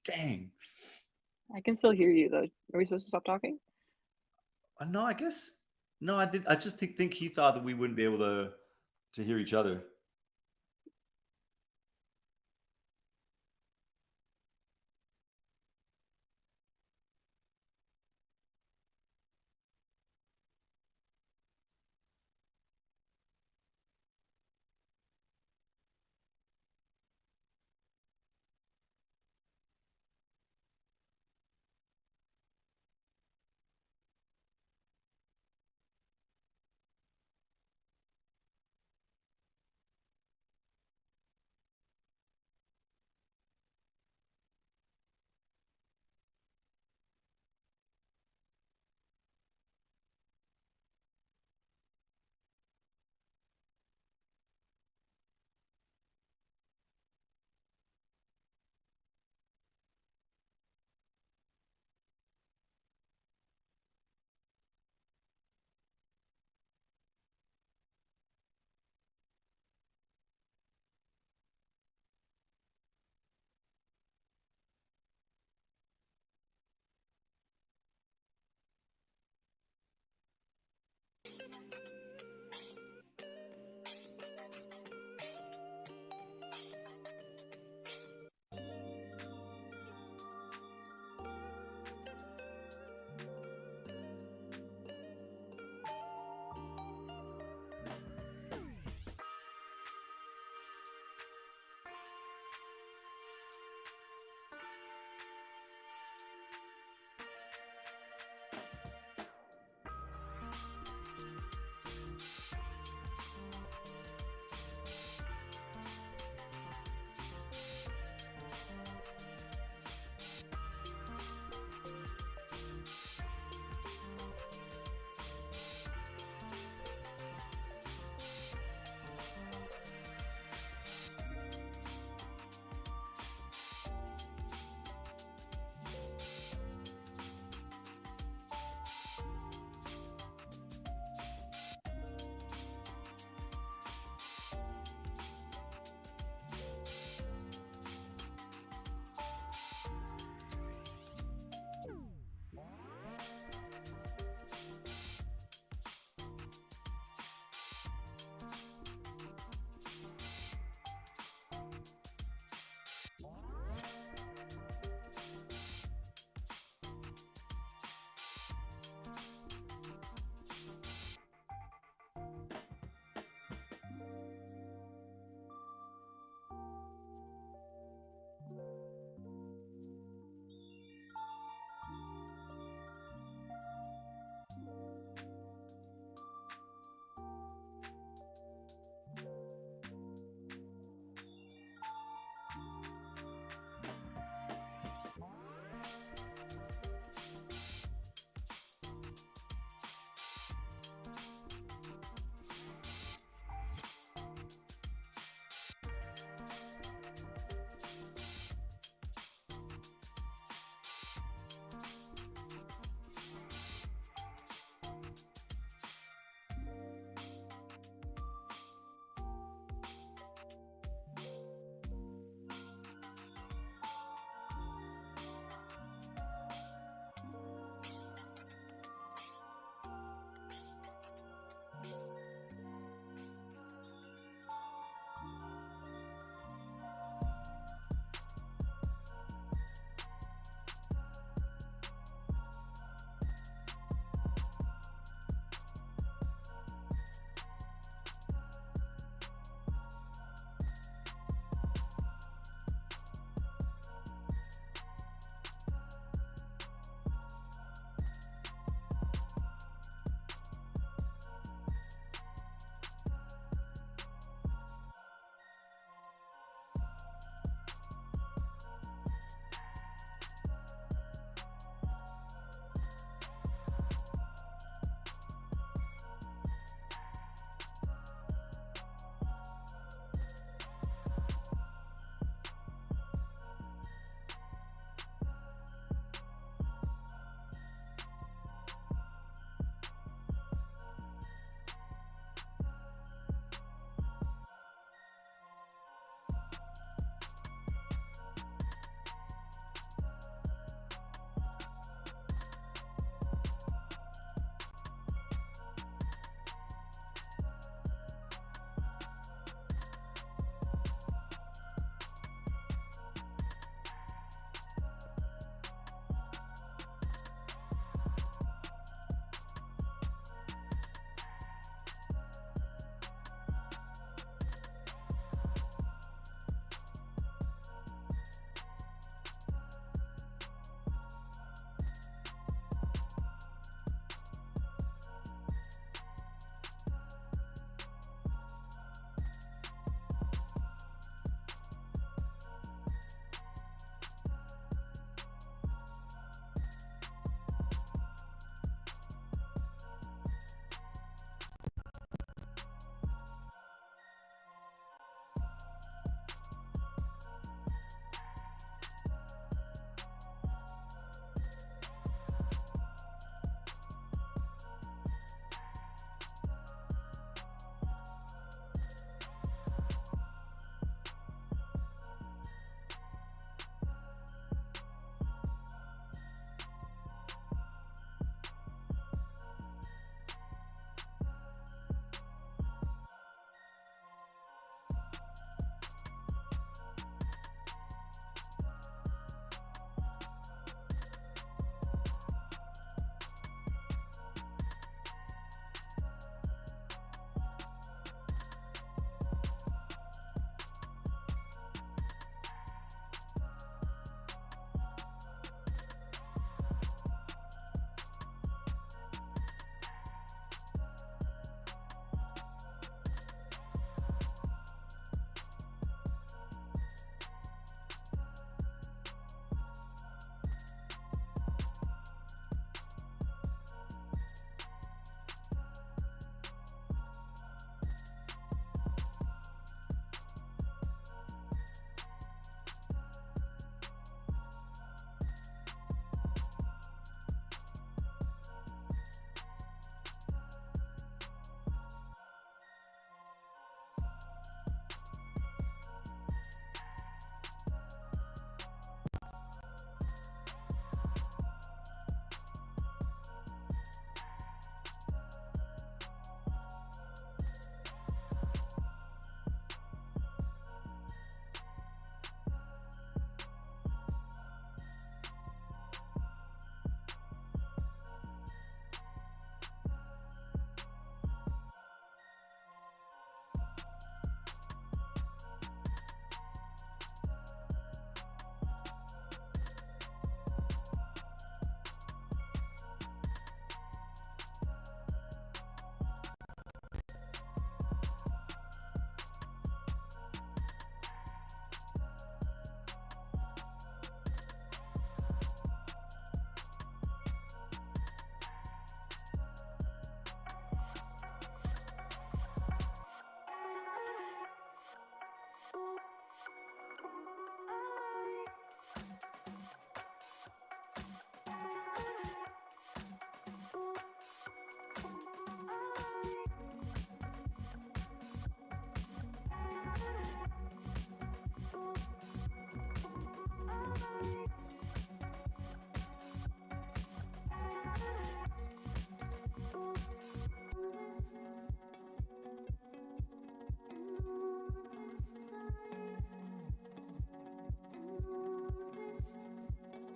Dang. I can still hear you though. Are we supposed to stop talking? No, I guess no, I did. I just think he thought that we wouldn't be able to hear each other.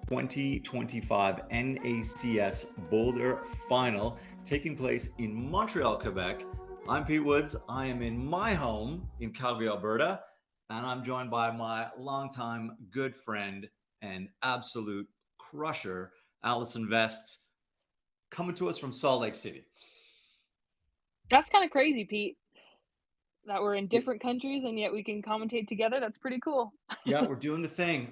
2025 NACS Boulder Final taking place in Montreal, Quebec. I'm Pete Woods. I am in my home in Calgary, Alberta, and I'm joined by my longtime good friend and absolute crusher, Allison Vest, coming to us from Salt Lake City. That's kinda crazy, Pete, that we're in Yeah, different countries and yet we can commentate together. That's pretty cool. yeah, we're doing the thing.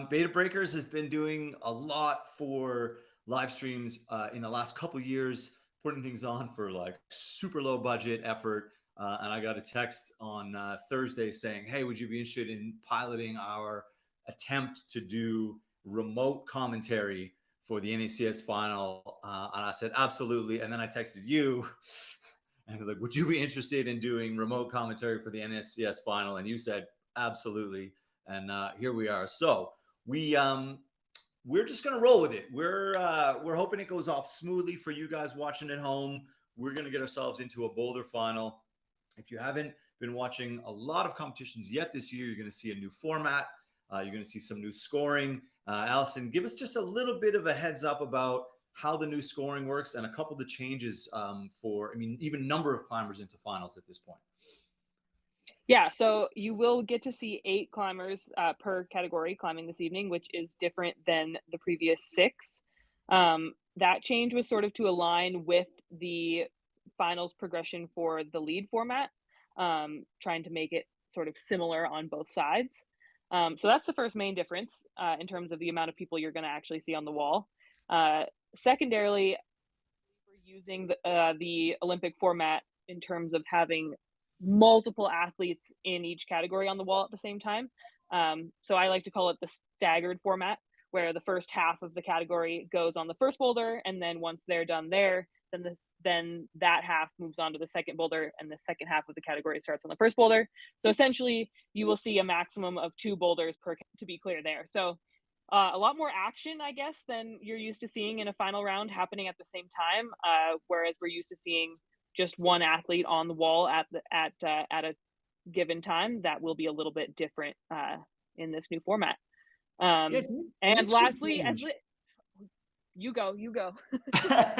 Beta Breakers has been doing a lot for live streams in the last couple years, putting things on for like super low budget effort. And I got a text on Thursday saying, "Hey, would you be interested in piloting our attempt to do remote commentary for the NACS final?" And I said, "Absolutely." And then I texted you. And like, would you be interested in doing remote commentary for the NSCS final? And you said, absolutely. And here we are. So we we're just gonna roll with it. We're hoping it goes off smoothly for you guys watching at home. We're gonna get ourselves into a Boulder final. If you haven't been watching a lot of competitions yet this year, you're gonna see a new format. You're gonna see some new scoring. Allison, give us just a little bit of a heads up about how the new scoring works and a couple of the changes for, I mean, even number of climbers into finals at this point. Yeah, so you will get to see 8 climbers, per category climbing this evening, which is different than the previous 6. That change was sort of to align with the finals progression for the lead format, trying to make it sort of similar on both sides. So that's the first main difference, in terms of the amount of people you're gonna actually see on the wall. Secondarily, we're using the Olympic format in terms of having multiple athletes in each category on the wall at the same time. So I like to call it the staggered format, where the first half of the category goes on the first boulder, and then once they're done there, then that half moves on to the second boulder, and the second half of the category starts on the first boulder. So essentially, you will see a maximum of 2 boulders per to be clear there. So a lot more action, I guess, than you're used to seeing in a final round happening at the same time. Whereas we're used to seeing just one athlete on the wall at a given time. That will be a little bit different in this new format. Yeah, Um, it's an and interesting lastly, change. you go.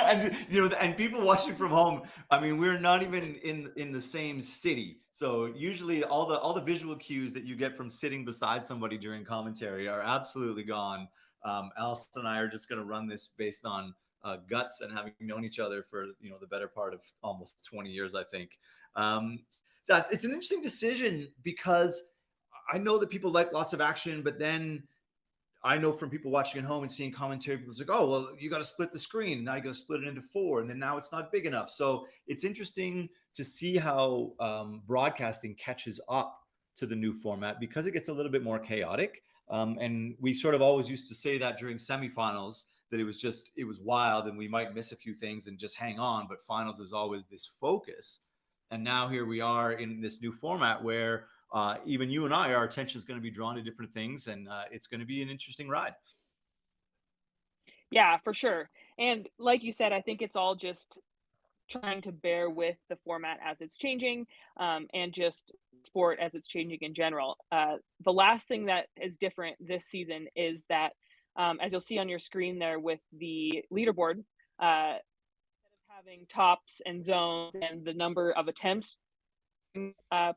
And and people watching from home, I mean, we're not even in the same city, so usually all the visual cues that you get from sitting beside somebody during commentary are absolutely gone. Alice and I are just going to run this based on guts and having known each other for the better part of almost 20 years, I think. um, so it's an interesting decision because I know that people like lots of action, but then I know from people watching at home and seeing commentary, people's like, oh, well, you got to split the screen. Now you got to split it into 4. And then now it's not big enough. So it's interesting to see how broadcasting catches up to the new format because it gets a little bit more chaotic. And we sort of always used to say that during semifinals that it was wild and we might miss a few things and just hang on. But finals is always this focus. And now here we are in this new format where even you and I, our attention is going to be drawn to different things, and it's going to be an interesting ride. Yeah, for sure. And like you said, I think it's all just trying to bear with the format as it's changing, and just sport as it's changing in general. The last thing that is different this season is that, as you'll see on your screen there with the leaderboard, instead of having tops and zones and the number of attempts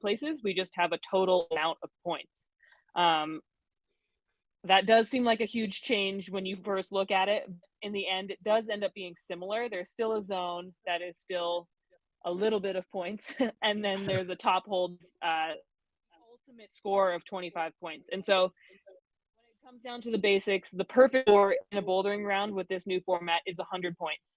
places, we just have a total amount of points. Um, that does seem like a huge change when you first look at it. In the end, it does end up being similar. There's still a zone that is still a little bit of points, and then there's a top holds ultimate score of 25 points. And so when it comes down to the basics, the perfect score in a bouldering round with this new format is 100 points.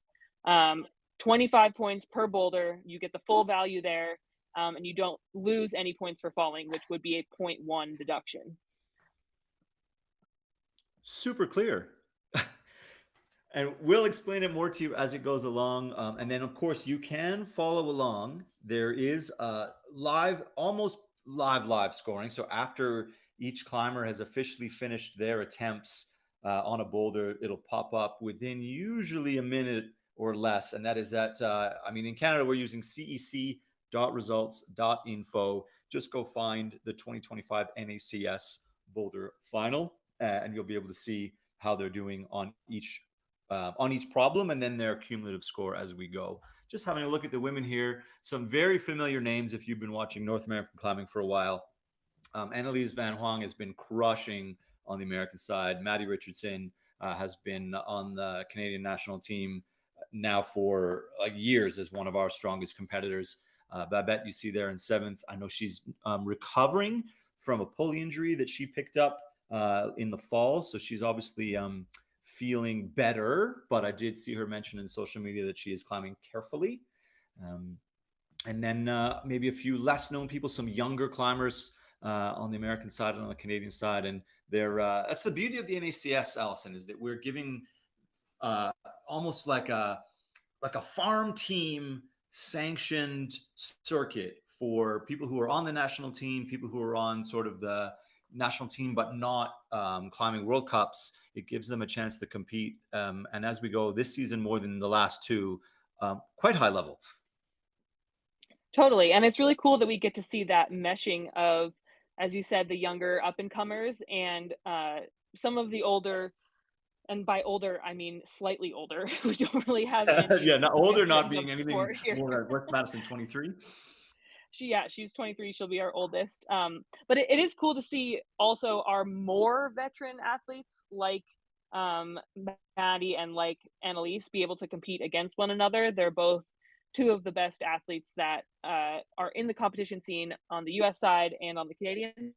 25 points per boulder, you get the full value there, and you don't lose any points for falling, which would be a .1 deduction. Super clear. And we'll explain it more to you as it goes along. And then, of course, you can follow along. There is live, almost live scoring. So after each climber has officially finished their attempts on a boulder, it'll pop up within usually a minute or less. And that is at, I mean, in Canada, we're using cec.results.info. Just go find the 2025 NACS Boulder Final, and you'll be able to see how they're doing on each problem, and then their cumulative score as we go. Just having a look at the women here, some very familiar names if you've been watching North American climbing for a while. Annalise Van Huang has been crushing on the American side. Maddie Richardson has been on the Canadian national team now for like years as one of our strongest competitors. Babette, you see there in seventh. I know she's recovering from a pulley injury that she picked up in the fall. So she's obviously feeling better, but I did see her mention in social media that she is climbing carefully. Um, and then maybe a few less known people, some younger climbers on the American side and on the Canadian side. And they're that's the beauty of the NACS, Allison, is that we're giving uh, almost like a farm team sanctioned circuit for people who are on the national team, people who are on sort of the national team but not climbing World Cups. It gives them a chance to compete. And as we go this season, more than the last two, quite high level. Totally, and it's really cool that we get to see that meshing of, as you said, the younger up and comers and some of the older, and by older I mean slightly older. We don't really have any Yeah, not older, not veterans of being the anything sport here. more than West Madison 23. She's 23. She'll be our oldest. But it is cool to see also our more veteran athletes like um, Maddie and like Annalise be able to compete against one another. They're both two of the best athletes that are in the competition scene on the U.S. side and on the Canadian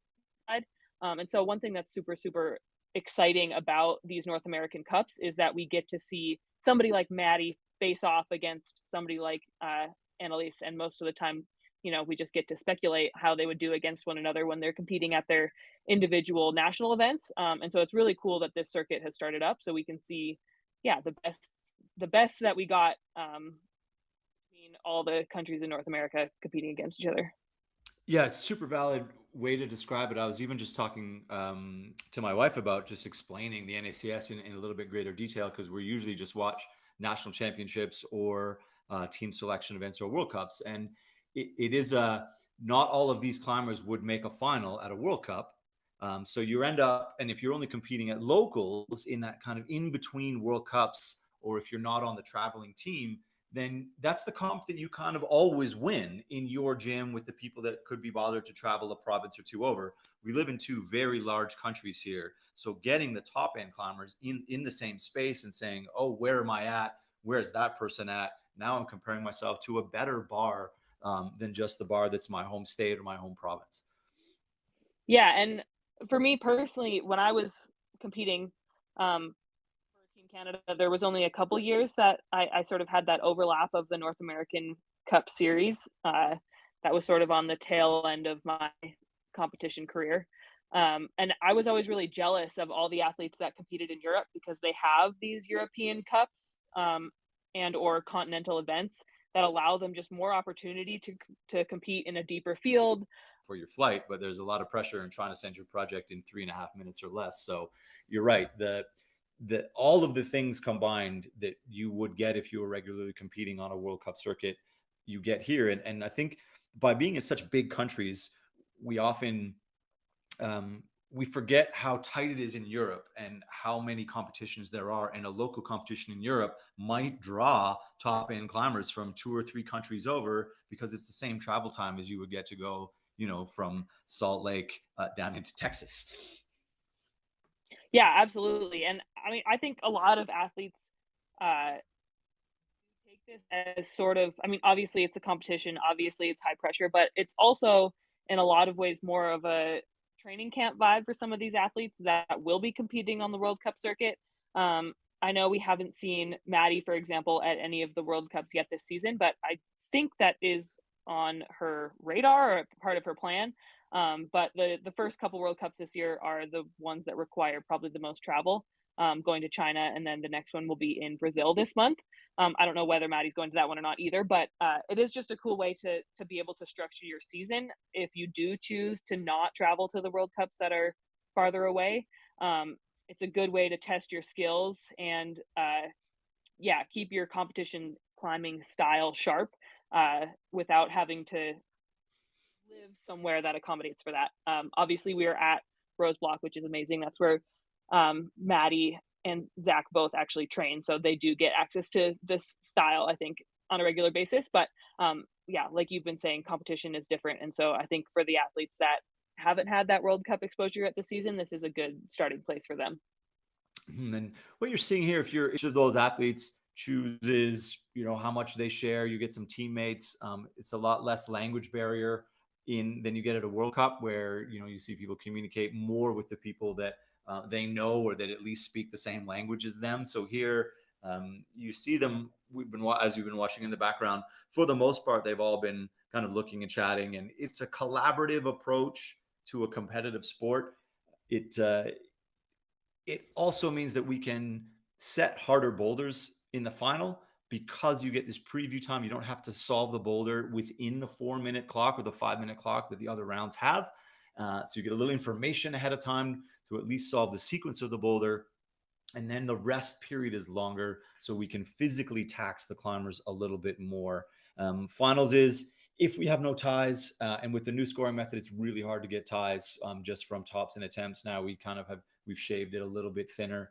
side. And so one thing that's super super exciting about these North American Cups is that we get to see somebody like Maddie face off against somebody like Annalise, and most of the time we just get to speculate how they would do against one another when they're competing at their individual national events. And so it's really cool that this circuit has started up so we can see, yeah, the best that we got between all the countries in North America competing against each other. Yeah, super valid way to describe it. I was even just talking to my wife about just explaining the NACS in a little bit greater detail because we're usually just watch national championships or team selection events or World Cups. And it is not all of these climbers would make a final at a World Cup. So you end up, and if you're only competing at locals in that kind of in between World Cups, or if you're not on the traveling team, then that's the comp that you kind of always win in your gym with the people that could be bothered to travel a province or two over. We live in two very large countries here. So getting the top end climbers in the same space and saying, oh, where am I at? Where's that person at? Now I'm comparing myself to a better bar than just the bar that's my home state or my home province. Yeah, and for me personally, when I was competing for Team Canada, there was only a couple years that I sort of had that overlap of the North American Cup series. That was sort of on the tail end of my competition career. And I was always really jealous of all the athletes that competed in Europe because they have these European Cups and or continental events that allow them just more opportunity to compete in a deeper field. For your flight, but there's a lot of pressure in trying to send your project in 3.5 minutes or less. So you're right. The all of the things combined that you would get if you were regularly competing on a World Cup circuit, you get here. And I think by being in such big countries, we often we forget how tight it is in Europe and how many competitions there are. And a local competition in Europe might draw top end climbers from 2 or 3 countries over because it's the same travel time as you would get to go, from Salt Lake down into Texas. Yeah, absolutely. And I mean, I think a lot of athletes uh, take this as sort of, I mean, obviously it's a competition, obviously it's high pressure, but it's also in a lot of ways more of a training camp vibe for some of these athletes that will be competing on the World Cup circuit. I know we haven't seen Maddie, for example, at any of the World Cups yet this season, but I think that is on her radar or part of her plan. But the first couple World Cups this year are the ones that require probably the most travel, going to China, and then the next one will be in Brazil this month. I don't know whether Maddie's going to that one or not either, but it is just a cool way to be able to structure your season if you do choose to not travel to the World Cups that are farther away. It's a good way to test your skills and yeah, keep your competition climbing style sharp without having to live somewhere that accommodates for that. Obviously, we are at Rose Block, which is amazing. That's where Maddie and Zach both actually train, so they do get access to this style, I think, on a regular basis. But yeah, like you've been saying, competition is different, and so I think for the athletes that haven't had that World Cup exposure yet this season, this is a good starting place for them. And what you're seeing here, if you're each of those athletes chooses, how much they share, you get some teammates. It's a lot less language barrier in than you get at a World Cup, where you see people communicate more with the people that they know or that at least speak the same language as them. So here, you see them. As you've been watching in the background, for the most part, they've all been kind of looking and chatting, and it's a collaborative approach to a competitive sport. It also means that we can set harder boulders in the final because you get this preview time. You don't have to solve the boulder within the 4 minute clock or the 5 minute clock that the other rounds have. So you get a little information ahead of time to at least solve the sequence of the boulder. And then the rest period is longer, so we can physically tax the climbers a little bit more. Finals is if we have no ties, and with the new scoring method, it's really hard to get ties just from tops and attempts. Now we've shaved it a little bit thinner.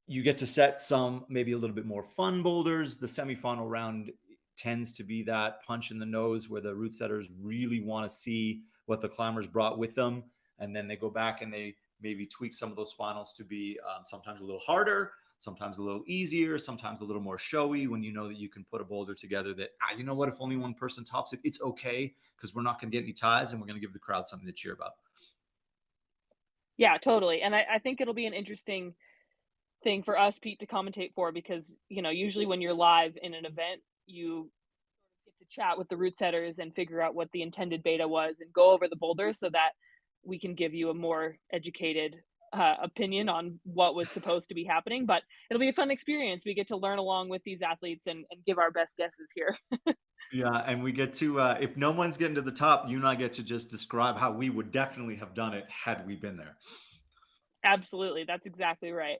You get to set some maybe a little bit more fun boulders. The semifinal round tends to be that punch in the nose where the route setters really want to see what the climbers brought with them, and then they go back and they maybe tweak some of those finals to be sometimes a little harder, sometimes a little easier, sometimes a little more showy, when you know that you can put a boulder together that, you know what, if only one person tops it, it's okay, because we're not going to get any ties and we're going to give the crowd something to cheer about. Yeah, totally. And I think it'll be an interesting thing for us, Pete, to commentate for because, usually when you're live in an event, you get to chat with the route setters and figure out what the intended beta was and go over the boulders so that we can give you a more educated opinion on what was supposed to be happening. But it'll be a fun experience. We get to learn along with these athletes and give our best guesses here. Yeah, and we get to, if no one's getting to the top, you and I get to just describe how we would definitely have done it had we been there. Absolutely. That's exactly right.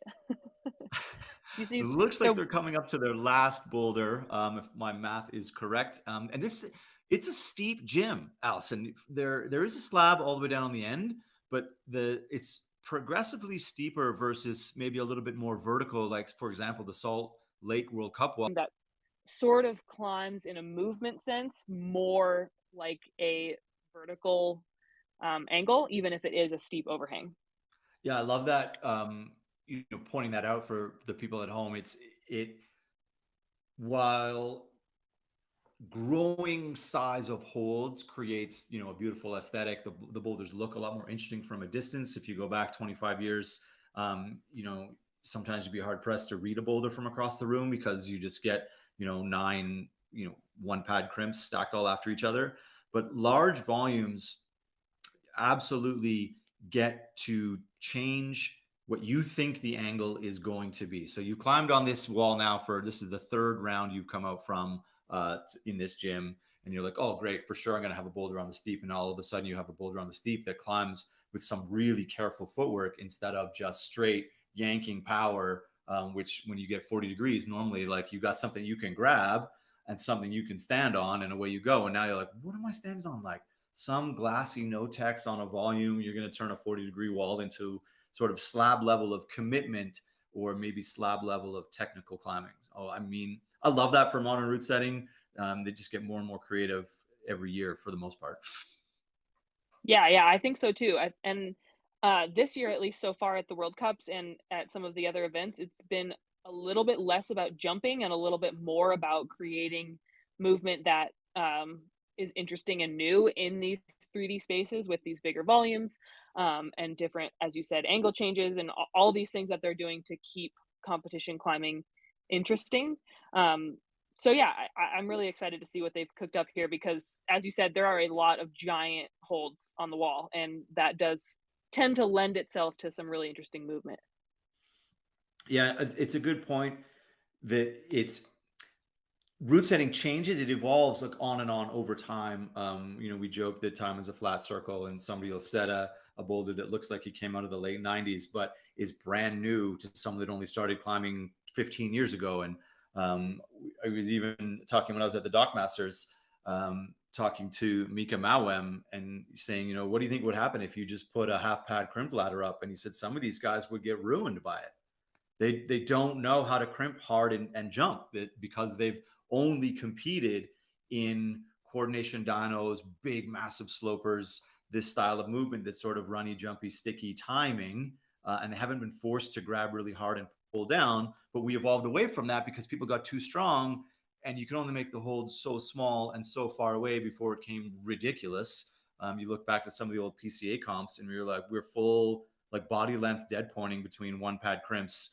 You It see, looks like so they're coming up to their last boulder, if my math is correct. And it's a steep gym, Allison. There is a slab all the way down on the end, but it's progressively steeper versus maybe a little bit more vertical, like for example, the Salt Lake World Cup wall. that sort of climbs in a movement sense more like a vertical angle, even if it is a steep overhang. Yeah, I love that. Pointing that out for the people at home. It while growing size of holds creates a beautiful aesthetic. The boulders look a lot more interesting from a distance. If you go back 25 years, sometimes you'd be hard pressed to read a boulder from across the room because you just get nine one pad crimps stacked all after each other. But large volumes absolutely get to change what you think the angle is going to be. So you climbed on this wall now this is the third round you've come out from in this gym, and you're like, oh great, for sure I'm going to have a boulder on the steep, and all of a sudden you have a boulder on the steep that climbs with some really careful footwork instead of just straight yanking power, which when you get 40 degrees normally, like, you got something you can grab and something you can stand on, and away you go. And now you're like, what am I standing on? Like some glassy no text on a volume. You're going to turn a 40-degree wall into sort of slab level of commitment, or maybe slab level of technical climbing. Oh, I mean, I love that for modern route setting. They just get more and more creative every year for the most part. Yeah, I think so too. And this year, at least so far at the World Cups and at some of the other events, it's been a little bit less about jumping and a little bit more about creating movement that is interesting and new in these 3D spaces with these bigger volumes and different, as you said, angle changes and all these things that they're doing to keep competition climbing interesting. So yeah, I'm really excited to see what they've cooked up here because, as you said, there are a lot of giant holds on the wall, and that does tend to lend itself to some really interesting movement. Yeah, it's a good point that it's route setting changes. It evolves like on and on over time. We joke that time is a flat circle, and somebody will set a boulder that looks like he came out of the late 90s, but is brand new to someone that only started climbing 15 years ago. And I was even talking when I was at the Dock Masters, talking to Mika Mawem and saying, what do you think would happen if you just put a half pad crimp ladder up? And he said, some of these guys would get ruined by it. They don't know how to crimp hard and jump because they've only competed in coordination dynos, big massive slopers, this style of movement that's sort of runny, jumpy, sticky timing, and they haven't been forced to grab really hard and pull down. But we evolved away from that because people got too strong, and you can only make the hold so small and so far away before it came ridiculous. You look back to some of the old PCA comps, and we were like, we're full like body length dead pointing between one pad crimps.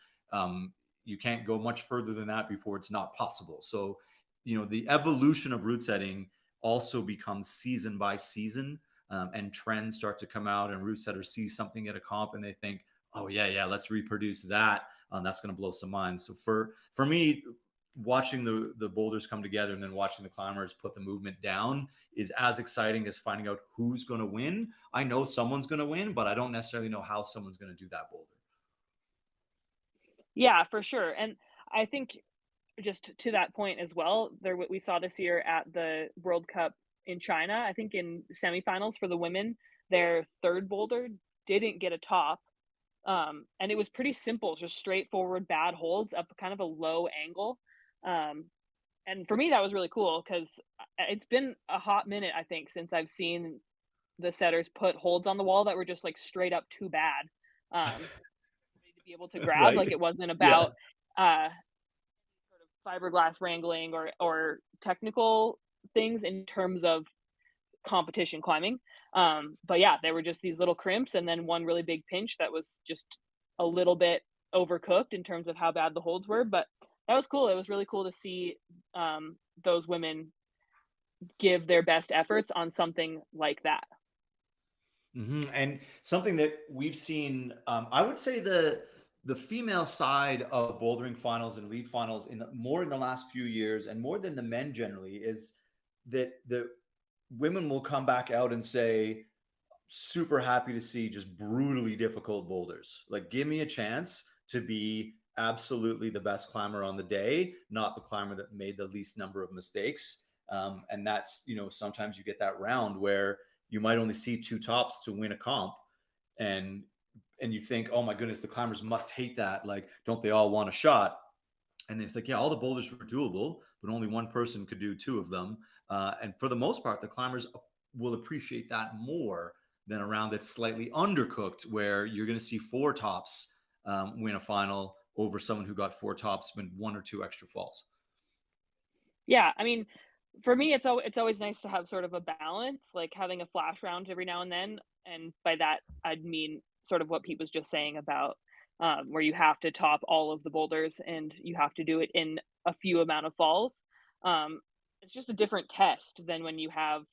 You can't go much further than that before it's not possible. So, the evolution of root setting also becomes season by season, and trends start to come out, and root setters see something at a comp and they think, oh yeah, let's reproduce that. That's going to blow some minds. So for me, watching the boulders come together and then watching the climbers put the movement down is as exciting as finding out who's going to win. I know someone's going to win, but I don't necessarily know how someone's going to do that boulder. Yeah, for sure. And I think just to that point as well, there we saw this year at the World Cup in China, I think in semifinals for the women, their third boulder didn't get a top. And it was pretty simple, just straightforward bad holds up kind of a low angle. Um, and for me, that was really cool because it's been a hot minute, I think, since I've seen the setters put holds on the wall that were just like straight up too bad. To be able to grab, Right? like it wasn't Yeah. about sort of fiberglass wrangling or technical things in terms of competition climbing. But yeah, there were just these little crimps and then one really big pinch that was just a little bit overcooked in terms of how bad the holds were. But that was cool. It was really cool to see those women give their best efforts on something like that. And something that we've seen, I would say the female side of bouldering finals and elite finals more in the last few years, and more than the men generally, is that the women will come back out and say, super happy to see just brutally difficult boulders. Like, give me a chance to be absolutely the best climber on the day, not the climber that made the least number of mistakes. And that's, sometimes you get that round where you might only see two tops to win a comp. And you think, oh my goodness, the climbers must hate that. Like, don't they all want a shot? And it's like, yeah, all the boulders were doable, but only one person could do two of them. And for the most part, the climbers will appreciate that more than a round that's slightly undercooked, where you're going to see four tops win a final over someone who got four tops and one or two extra falls. Yeah, I mean, for me, it's always nice to have sort of a balance, like having a flash round every now and then. And by that, I'd mean sort of what Pete was just saying about where you have to top all of the boulders and you have to do it in a few amount of falls. Um, it's just a different test than when you have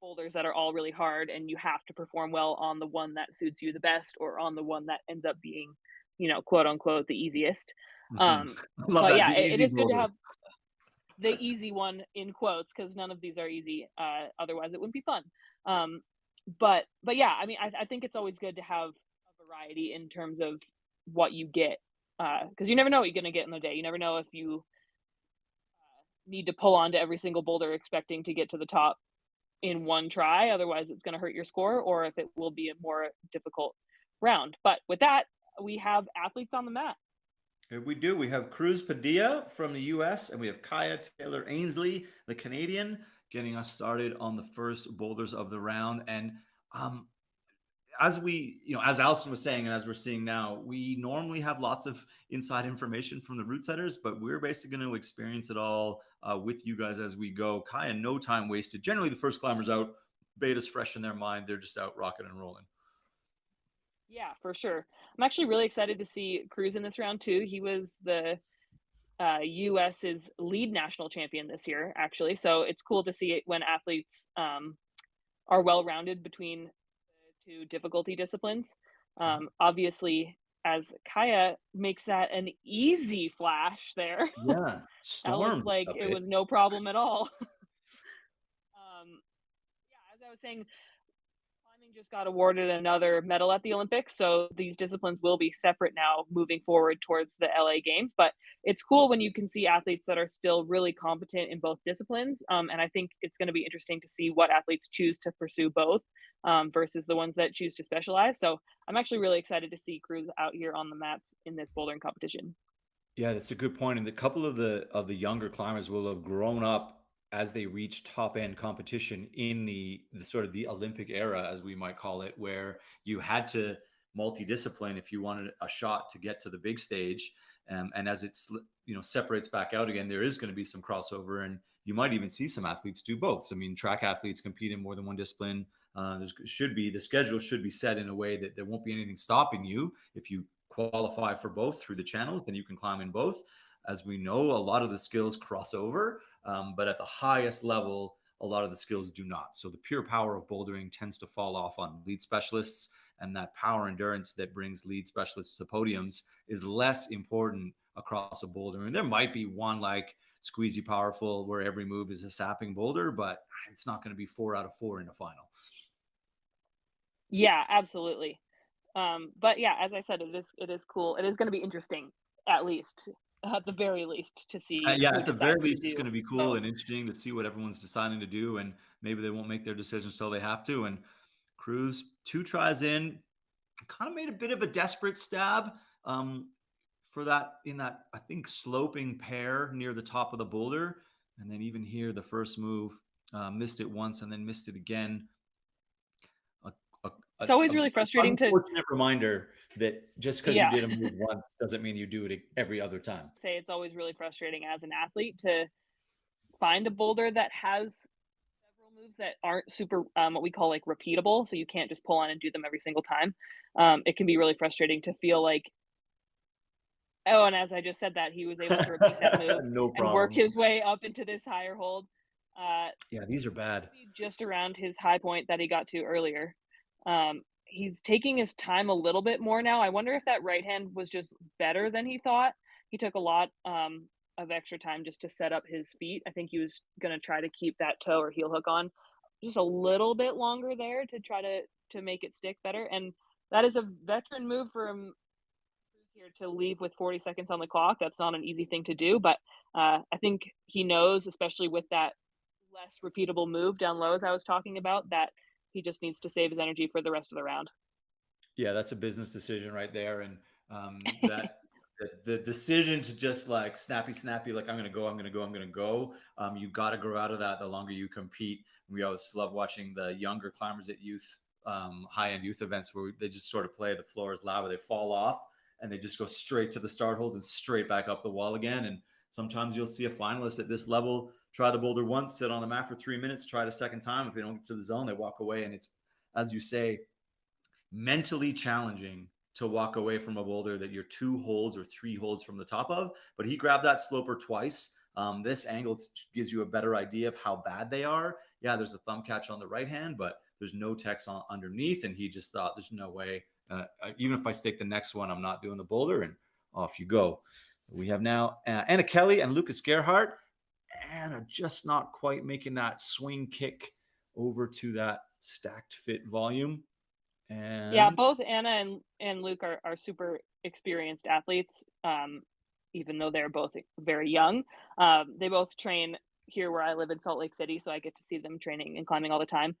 boulders that are all really hard and you have to perform well on the one that suits you the best or on the one that ends up being, quote unquote, the easiest. Mhm. Um, I love but that. yeah, The it easy is good to boulder. have the easy one in quotes because none of these are easy. Otherwise, it wouldn't be fun. But yeah, I mean, I think it's always good to have a variety in terms of what you get because you never know what you're going to get in the day. You never know if you need to pull onto every single boulder expecting to get to the top in one try. Otherwise, it's going to hurt your score, or if it will be a more difficult round. But with that, we have athletes on the mat. We do. We have Cruz Padilla from the US, and we have Kaya Taylor Ainsley, the Canadian, getting us started on the first boulders of the round. And um, as Allison was saying, and as we're seeing now, we normally have lots of inside information from the root setters, but we're basically going to experience it all with you guys as we go. Kaya, no time wasted. Generally, the first climber's out, beta's fresh in their mind. They're just out rocking and rolling. Yeah, for sure. I'm actually really excited to see Cruz in this round too. He was the US's lead national champion this year, actually. So it's cool to see it when athletes are well rounded between the two difficulty disciplines. Obviously, as Kaya makes that an easy flash there, Yeah, that looked stormed like a it bit. was no problem at all. Yeah, as I was saying, just got awarded another medal at the Olympics, so these disciplines will be separate now moving forward towards the LA Games. But it's cool when you can see athletes that are still really competent in both disciplines. And I think it's going to be interesting to see what athletes choose to pursue both versus the ones that choose to specialize. So I'm actually really excited to see Cruz out here on the mats in this bouldering competition. Yeah, that's a good point. And a couple of the younger climbers will have grown up as they reach top end competition in the sort of the Olympic era, as we might call it, where you had to multidiscipline if you wanted a shot to get to the big stage. And as it's separates back out again, there is going to be some crossover, and you might even see some athletes do both. So, I mean, track athletes compete in more than one discipline. The schedule should be set in a way that there won't be anything stopping you if you qualify for both through the channels, then you can climb in both. As we know, a lot of the skills cross over, but at the highest level, a lot of the skills do not. So the pure power of bouldering tends to fall off on lead specialists, and that power endurance that brings lead specialists to podiums is less important across a boulder. And there might be one like Squeezy Powerful where every move is a sapping boulder, but it's not going to be 4 out of 4 in a final. Yeah, absolutely. But yeah, as I said, it is cool. It is going to be interesting, at the very least, to see Yeah, who at the very decides to least, it's going do to be cool both. and interesting to see what everyone's deciding to do, and maybe they won't make their decisions till they have to. And Cruz, 2 tries in, kind of made a bit of a desperate stab for that in that I think sloping pair near the top of the boulder, and then even here the first move missed it once and then missed it again. A, a, It's a, always a really frustrating to, unfortunate reminder that just because you yeah, did a move once doesn't mean you do it every other time. say it's always really frustrating as an athlete to find a boulder that has several moves that aren't super, what we call like repeatable. So you can't just pull on and do them every single time. It can be really frustrating to feel like, oh, and as I just said that, he was able to repeat that move No and work problem. his way up into this higher hold. Uh, Yeah, these are bad. just around his high point that he got to earlier. He's taking his time a little bit more now. I wonder if that right hand was just better than he thought. He took a lot of extra time just to set up his feet. I think he was going to try to keep that toe or heel hook on just a little bit longer there to try to make it stick better. And that is a veteran move for him here to leave with 40 seconds on the clock. That's not an easy thing to do, but I think he knows, especially with that less repeatable move down low, as I was talking about, that he just needs to save his energy for the rest of the round. Yeah, that's a business decision right there, and that the decision to just like snappy, like I'm gonna go. You got to grow out of that. The longer you compete, we always love watching the younger climbers at youth, high end youth events where they just sort of play the floor is lava. They fall off and they just go straight to the start hold and straight back up the wall again. And sometimes you'll see a finalist at this level try the boulder once, sit on the mat for 3 minutes, try it a second time. If they don't get to the zone, they walk away, and it's as you say mentally challenging to walk away from a boulder that you're 2 holds or 3 holds from the top of. But he grabbed that sloper twice. This angle gives you a better idea of how bad they are. Yeah, there's a thumb catch on the right hand, but there's no text on underneath. And he just thought, there's no way. Even if I stick the next one, I'm not doing the boulder. And off you go. We have now Anna Kelly and Lucas Gerhardt. Anna just not quite making that swing kick over to that stacked fit volume. Yeah, And both Anna and Luke are super experienced athletes, even though they're both very young. They both train here where I live in Salt Lake City, so I get to see them training and climbing all the time.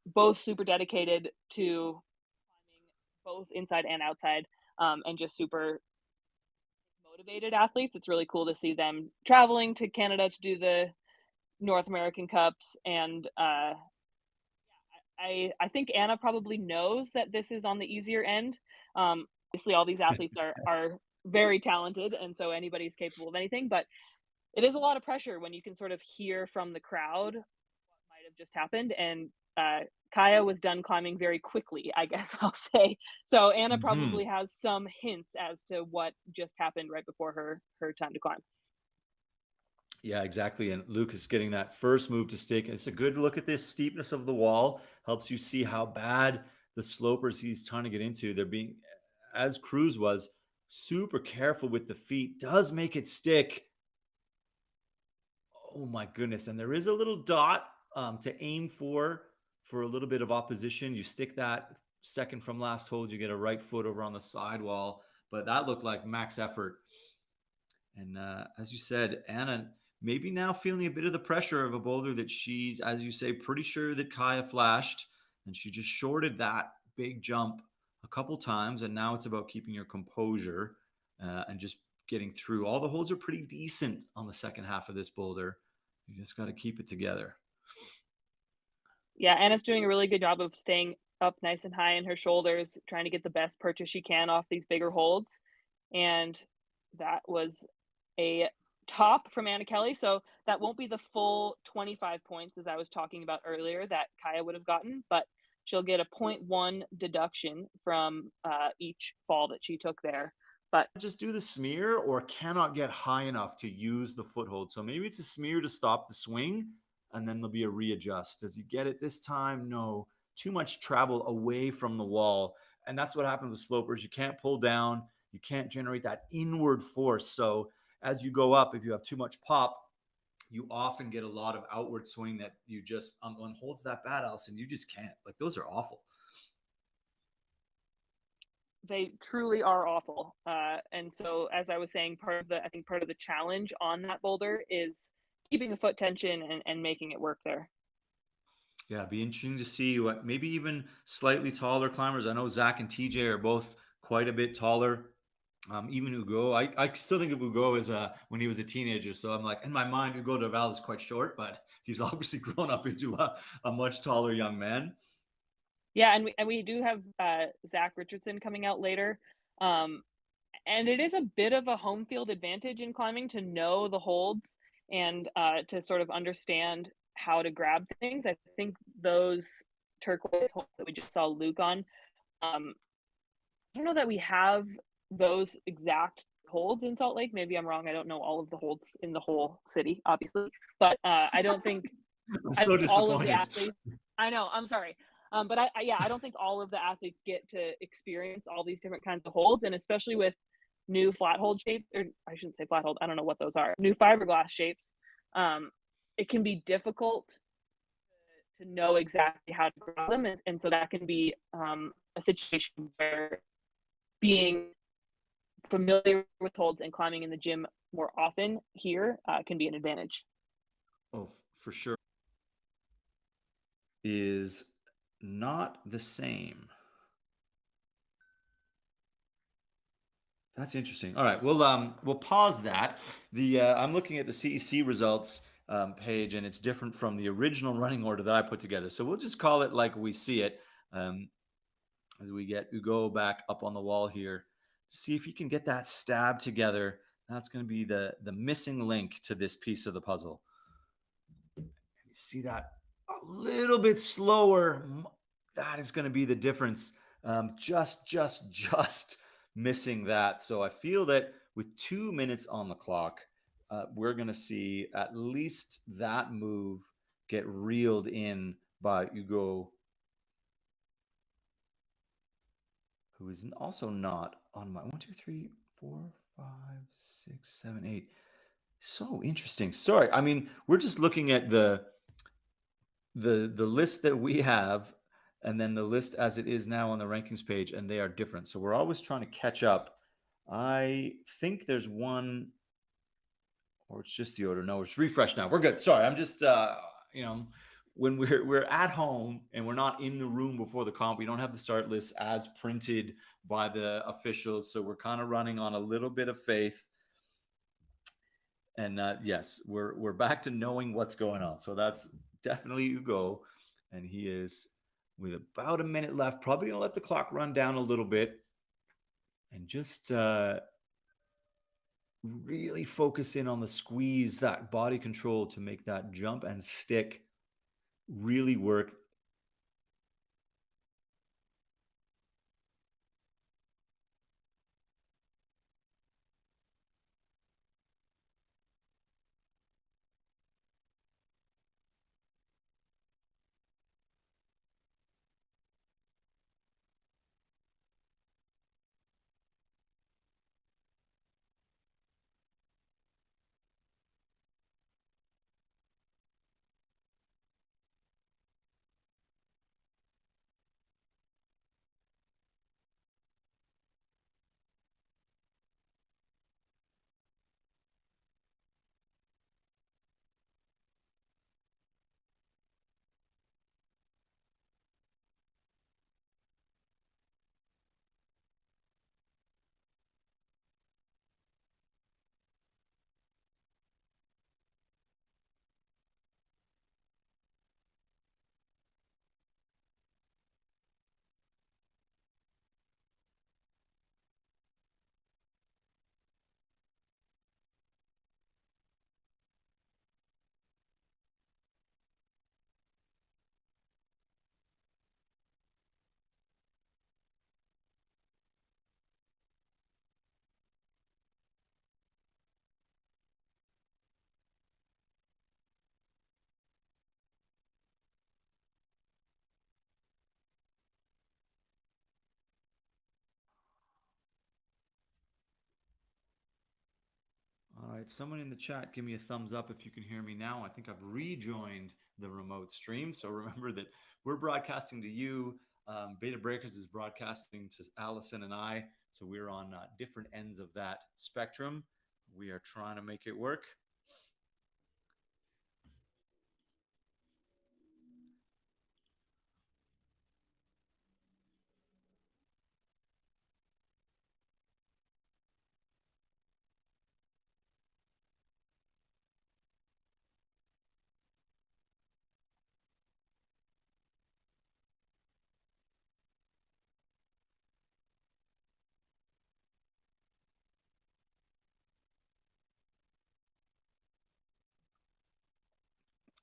Both super dedicated to climbing, both inside and outside, and just super motivated athletes. It's really cool to see them traveling to Canada to do the North American Cups, and I think Anna probably knows that this is on the easier end. Obviously, all these athletes are very talented, and so anybody's capable of anything. But it is a lot of pressure when you can sort of hear from the crowd what might have just happened. And Kaya was done climbing very quickly, I guess I'll say. So Anna mhm. probably has some hints as to what just happened right before her time to climb. Yeah, exactly. And Lucas getting that first move to stick. It's a good look at this steepness of the wall. Helps you see how bad the slopers he's trying to get into. They're being, as Cruz was, super careful with the feet. Does make it stick. Oh my goodness. And there is a little dot to aim for for a little bit of opposition. You stick that second from last hold, you get a right foot over on the sidewall, but that looked like max effort. And as you said, Anna maybe now feeling a bit of the pressure of a boulder that she's, as you say, pretty sure that Kaya flashed, and she just shorted that big jump a couple times. And now it's about keeping your composure and just getting through. All the holds are pretty decent on the second half of this boulder. You just got to keep it together. Yeah, Anna's doing a really good job of staying up nice and high in her shoulders, trying to get the best purchase she can off these bigger holds. And that was a top from Anna Kelly. So that won't be the full 25 points as I was talking about earlier that Kaya would have gotten, but she'll get a point 0.1 deduction from each fall that she took there. But Just do the smear or cannot get high enough to use the foothold. So maybe it's a smear to stop the swing and then there'll be a readjust. Does he get it this time? No. Too much travel away from the wall. And that's what happens with slopers. You can't pull down, you can't generate that inward force. So as you go up, if you have too much pop, you often get a lot of outward swing that you just on holds that bad, Allison. You just can't. Like those are awful. they truly are awful. And so, as I was saying, I think part of the challenge on that boulder is keeping the foot tension and making it work there. Yeah, it'd be interesting to see what maybe even slightly taller climbers. I know Zach and TJ are both quite a bit taller. Even Hugo, I still think of Hugo as when he was a teenager. So I'm like, in my mind, Hugo Derval is quite short, but he's obviously grown up into a much taller young man. Yeah, and we do have Zach Richardson coming out later. Um, and it is a bit of a home field advantage in climbing to know the holds and to sort of understand how to grab things. I think those turquoise holds that we just saw Luke on, um, I don't know that we have those exact holds in Salt Lake. Maybe I'm wrong. I don't know all of the holds in the whole city, obviously, but I'm I so don't think all of the disappointed. athletes. I know. I'm sorry. But yeah, I don't think all of the athletes get to experience all these different kinds of holds, and especially with new flat hold shapes, or I shouldn't say flat hold. I don't know what those are. New fiberglass shapes. Um, it can be difficult to know exactly how to grab them, and so that can be a situation where being familiar with holds and climbing in the gym more often here can be an advantage. Oh, for sure. Is not the same. That's interesting. All right, we'll pause that. The I'm looking at the CEC results page, and it's different from the original running order that I put together. So we'll just call it like we see it as we get Hugo back up on the wall here. See if you can get that stab together. That's going to be the missing link to this piece of the puzzle. You see that a little bit slower. That is going to be the difference. Just missing that. So I feel that with 2 minutes on the clock, we're going to see at least that move get reeled in by Hugo, who is also not on my 1, 2, 3, 4, 5, 6, 7, 8. So interesting. Sorry. I mean, we're just looking at the list that we have and then the list as it is now on the rankings page, and they are different. So we're always trying to catch up. I think there's one, or it's just the order. No, it's refresh now. We're good. Sorry, I'm just when we're at home and we're not in the room before the comp, we don't have the start list as printed by the officials, so we're kind of running on a little bit of faith. And yes, we're back to knowing what's going on. So that's definitely Hugo, and he is with about a minute left. Probably gonna let the clock run down a little bit, and just really focus in on the squeeze, that body control to make that jump and stick really work. right, someone in the chat, give me a thumbs up if you can hear me now. I think I've rejoined the remote stream. So remember that we're broadcasting to you. Beta Breakers is broadcasting to Allison and I. So we're on different ends of that spectrum. We are trying to make it work.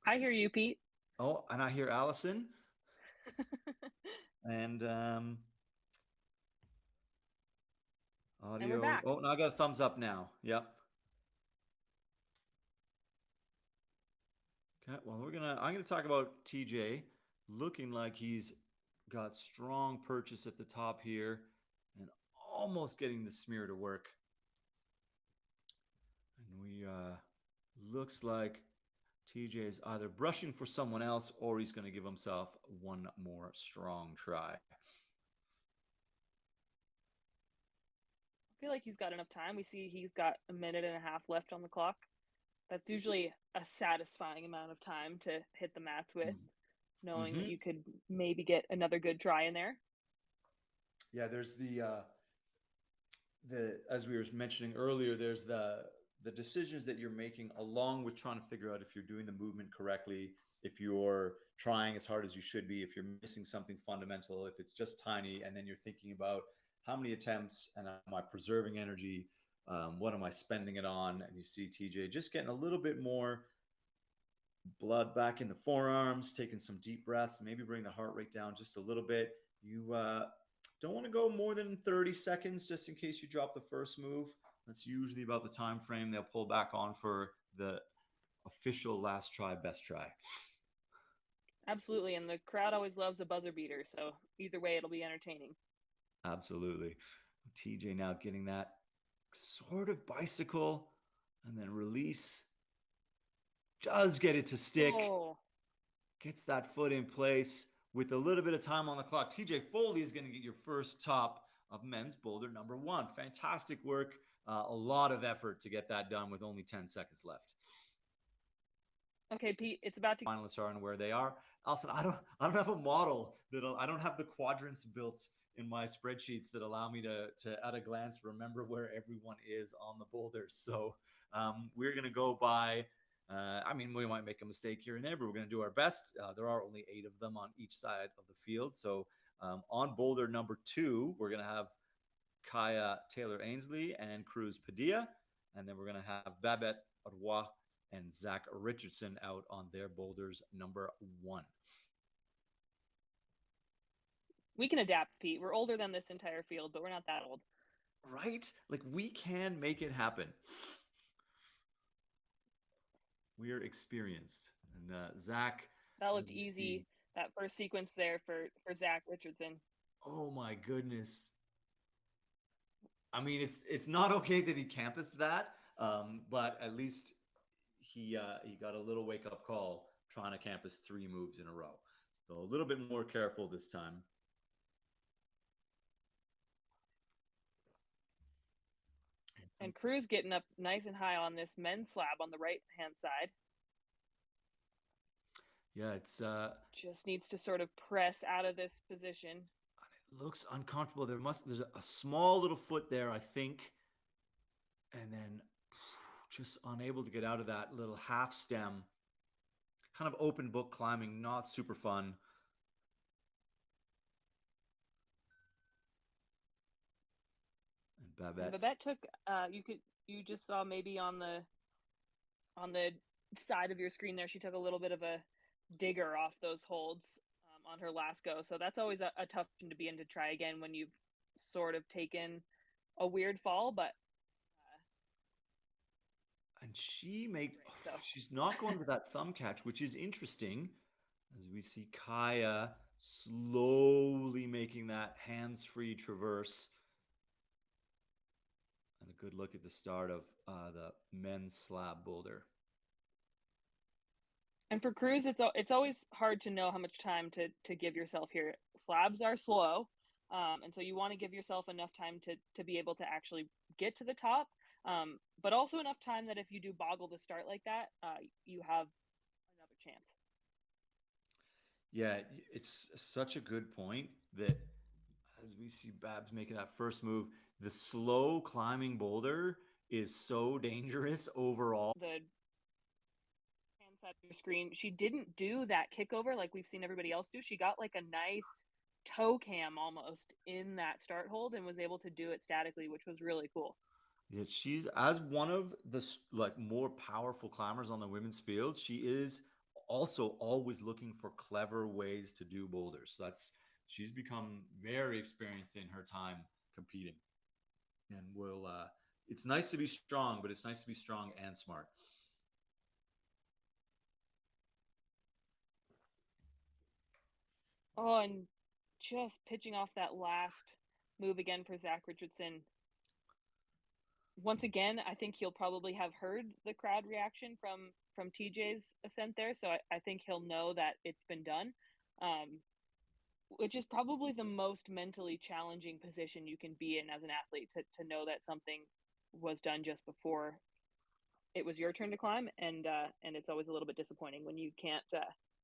I hear you, Pete. Oh, and I hear Allison. And And we're audio. back. Oh, no, I got a thumbs up now. Yep. Okay, well, I'm gonna talk about TJ looking like he's got strong purchase at the top here and almost getting the smear to work. And we looks like TJ is either brushing for someone else or he's going to give himself one more strong try. I feel like he's got enough time. We see he's got a minute and a half left on the clock. That's usually a satisfying amount of time to hit the mats with, knowing that you could maybe get another good try in there. Yeah, there's the as we were mentioning earlier, there's the decisions that you're making along with trying to figure out if you're doing the movement correctly, if you're trying as hard as you should be, if you're missing something fundamental, if it's just tiny, and then you're thinking about how many attempts and am I preserving energy, what am I spending it on, and you see TJ just getting a little bit more blood back in the forearms, taking some deep breaths, maybe bring the heart rate down just a little bit. You don't want to go more than 30 seconds just in case you drop the first move. That's usually about the time frame they'll pull back on for the official last try, best try. Absolutely. And the crowd always loves a buzzer beater. So either way, it'll be entertaining. Absolutely. TJ now getting that sort of bicycle and then release. Does get it to stick. Oh. Gets that foot in place with a little bit of time on the clock. TJ Foley is going to get your first top of men's boulder number 1. Fantastic work. A lot of effort to get that done with only 10 seconds left. Okay, Pete, it's about to. Finalists are and where they are. Allison, I don't have a model I don't have the quadrants built in my spreadsheets that allow me to at a glance remember where everyone is on the boulders. So we're going to go by. I mean, we might make a mistake here and there, but we're going to do our best. There are only 8 of them on each side of the field. So on boulder number 2, we're going to have Kaya Taylor-Ainsley and Cruz Padilla. And then we're going to have Babette Roy and Zach Richardson out on their boulders number 1. We can adapt, Pete. We're older than this entire field, but we're not that old. Right? Like, we can make it happen. We are experienced. And Zach. That looked easy. That first sequence there for Zach Richardson. Oh my goodness. I mean, it's not okay that he campused that, but at least he got a little wake up call trying to campus 3 moves in a row. So a little bit more careful this time. And Cruz getting up nice and high on this men's slab on the right-hand side. Yeah, it's just needs to sort of press out of this position. It looks uncomfortable. There's a small little foot there, I think. And then just unable to get out of that little half stem. Kind of open book climbing, not super fun. And Babette took you just saw maybe on the side of your screen there, she took a little bit of a digger off those holds on her last go. So that's always a tough thing to be in to try again when you've sort of taken a weird fall, but and she's not going with that thumb catch, which is interesting as we see Kaya slowly making that hands-free traverse. And a good look at the start of the men's slab boulder. And for crews, it's always hard to know how much time to give yourself here. Slabs are slow, and so you want to give yourself enough time to be able to actually get to the top, but also enough time that if you do boggle to start like that, you have another chance. Yeah, it's such a good point that as we see Babs making that first move, the slow climbing boulder is so dangerous overall. The hand side of your screen, she didn't do that kickover like we've seen everybody else do. She got like a nice toe cam almost in that start hold and was able to do it statically, which was really cool. Yeah, she's as one of the like more powerful climbers on the women's field. She is also always looking for clever ways to do boulders. So she's become very experienced in her time competing, and will. It's nice to be strong, but it's nice to be strong and smart. Oh, and just pitching off that last move again for Zach Richardson. Once again, I think he'll probably have heard the crowd reaction from TJ's ascent there, so I think he'll know that it's been done, which is probably the most mentally challenging position you can be in as an athlete, to know that something was done just before it was your turn to climb, and it's always a little bit disappointing when you can't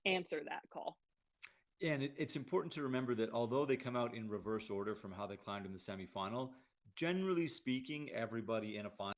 answer that call. And it's important to remember that although they come out in reverse order from how they climbed in the semifinal, generally speaking, everybody in a final.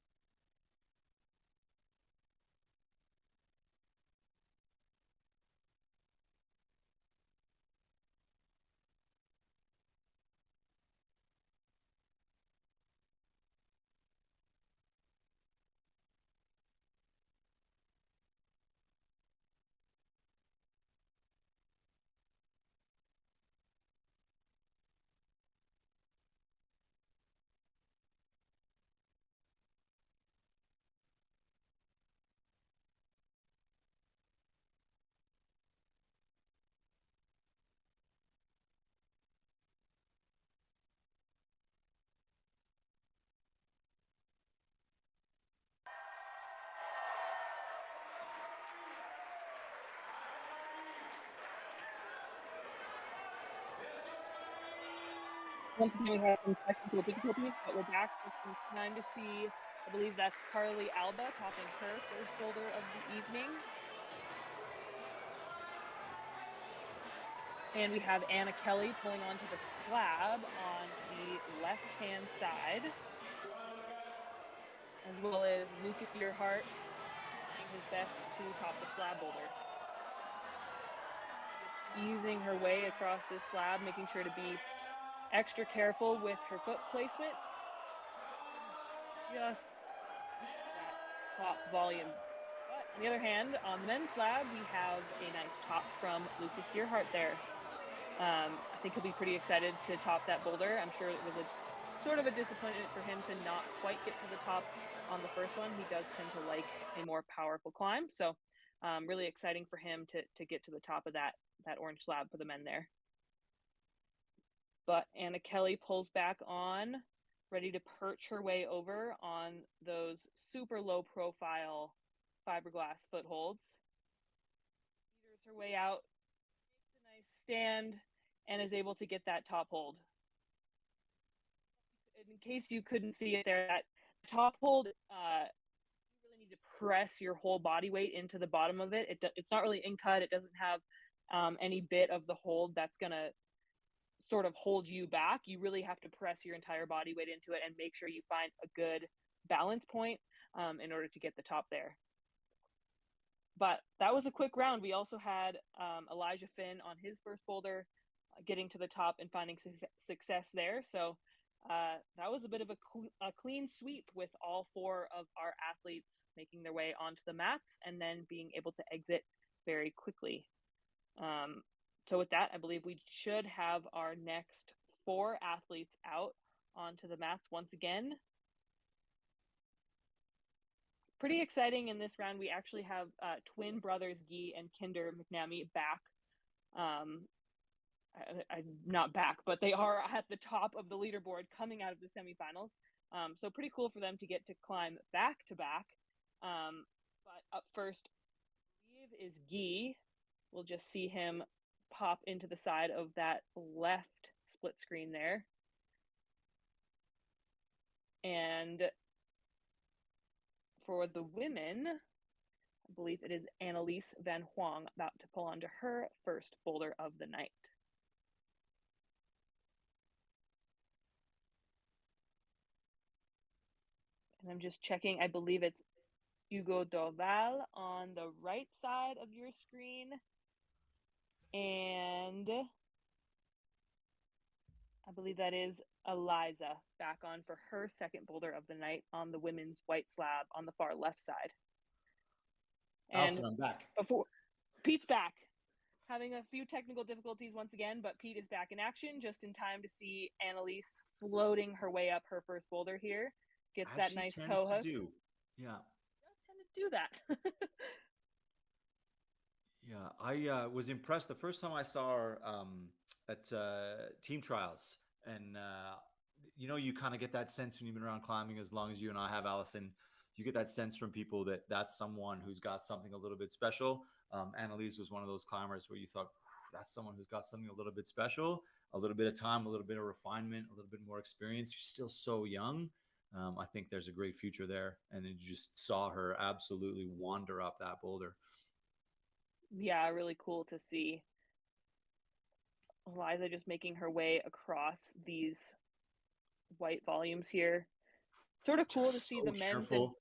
Once again, we had some technical difficulties, but we're back with some time to see. I believe that's Carly Alba topping her first boulder of the evening. And we have Anna Kelly pulling onto the slab on the left-hand side, as well as Lucas Gearhart trying his best to top the slab boulder. Just easing her way across this slab, making sure to be extra careful with her foot placement. Just that top volume. But on the other hand, on the men's slab, we have a nice top from Lucas Gearhart there. I think he'll be pretty excited to top that boulder. I'm sure it was a sort of a disappointment for him to not quite get to the top on the first one. He does tend to like a more powerful climb. So really exciting for him to get to the top of that orange slab for the men there. But Anna Kelly pulls back on, ready to perch her way over on those super low profile fiberglass footholds. Peters her way out, makes a nice stand, and is able to get that top hold. In case you couldn't see it there, that top hold, you really need to press your whole body weight into the bottom of it. It's not really in cut. It doesn't have any bit of the hold that's going to sort of hold you back. You really have to press your entire body weight into it and make sure you find a good balance point in order to get the top there. But that was a quick round. We also had Elijah Finn on his first boulder, getting to the top and finding success there. So that was a bit of a clean sweep with all four of our athletes making their way onto the mats and then being able to exit very quickly. So with that, I believe we should have our next four athletes out onto the mats once again. Pretty exciting in this round. We actually have twin brothers Guy and Kinder McNamee back. I'm not back, but they are at the top of the leaderboard coming out of the semifinals. So pretty cool for them to get to climb back to back. But up first, I believe, is Guy. We'll just see him pop into the side of that left split screen there. And for the women, I believe it is Annalise Van Huang about to pull onto her first boulder of the night. And I'm just checking, I believe it's Hugo Dorval on the right side of your screen. And I believe that is Eliza back on for her second boulder of the night on the women's white slab on the far left side. And Allison, I'm back. before Pete's back, having a few technical difficulties once again, but Pete is back in action just in time to see Annalise floating her way up her first boulder here. Gets As that she nice tends toe to hook. do. Yeah. Does tend to do that. Yeah, I was impressed the first time I saw her at team trials, and you kind of get that sense when you've been around climbing as long as you and I have, Allison. You get that sense from people that that's someone who's got something a little bit special. Annalise was one of those climbers where you thought that's someone who's got something a little bit special, a little bit of time, a little bit of refinement, a little bit more experience. You're still so young. I think there's a great future there, and you just saw her absolutely wander up that boulder. Yeah, really cool to see Eliza just making her way across these white volumes here. Sort of cool to Just see so the men's and careful.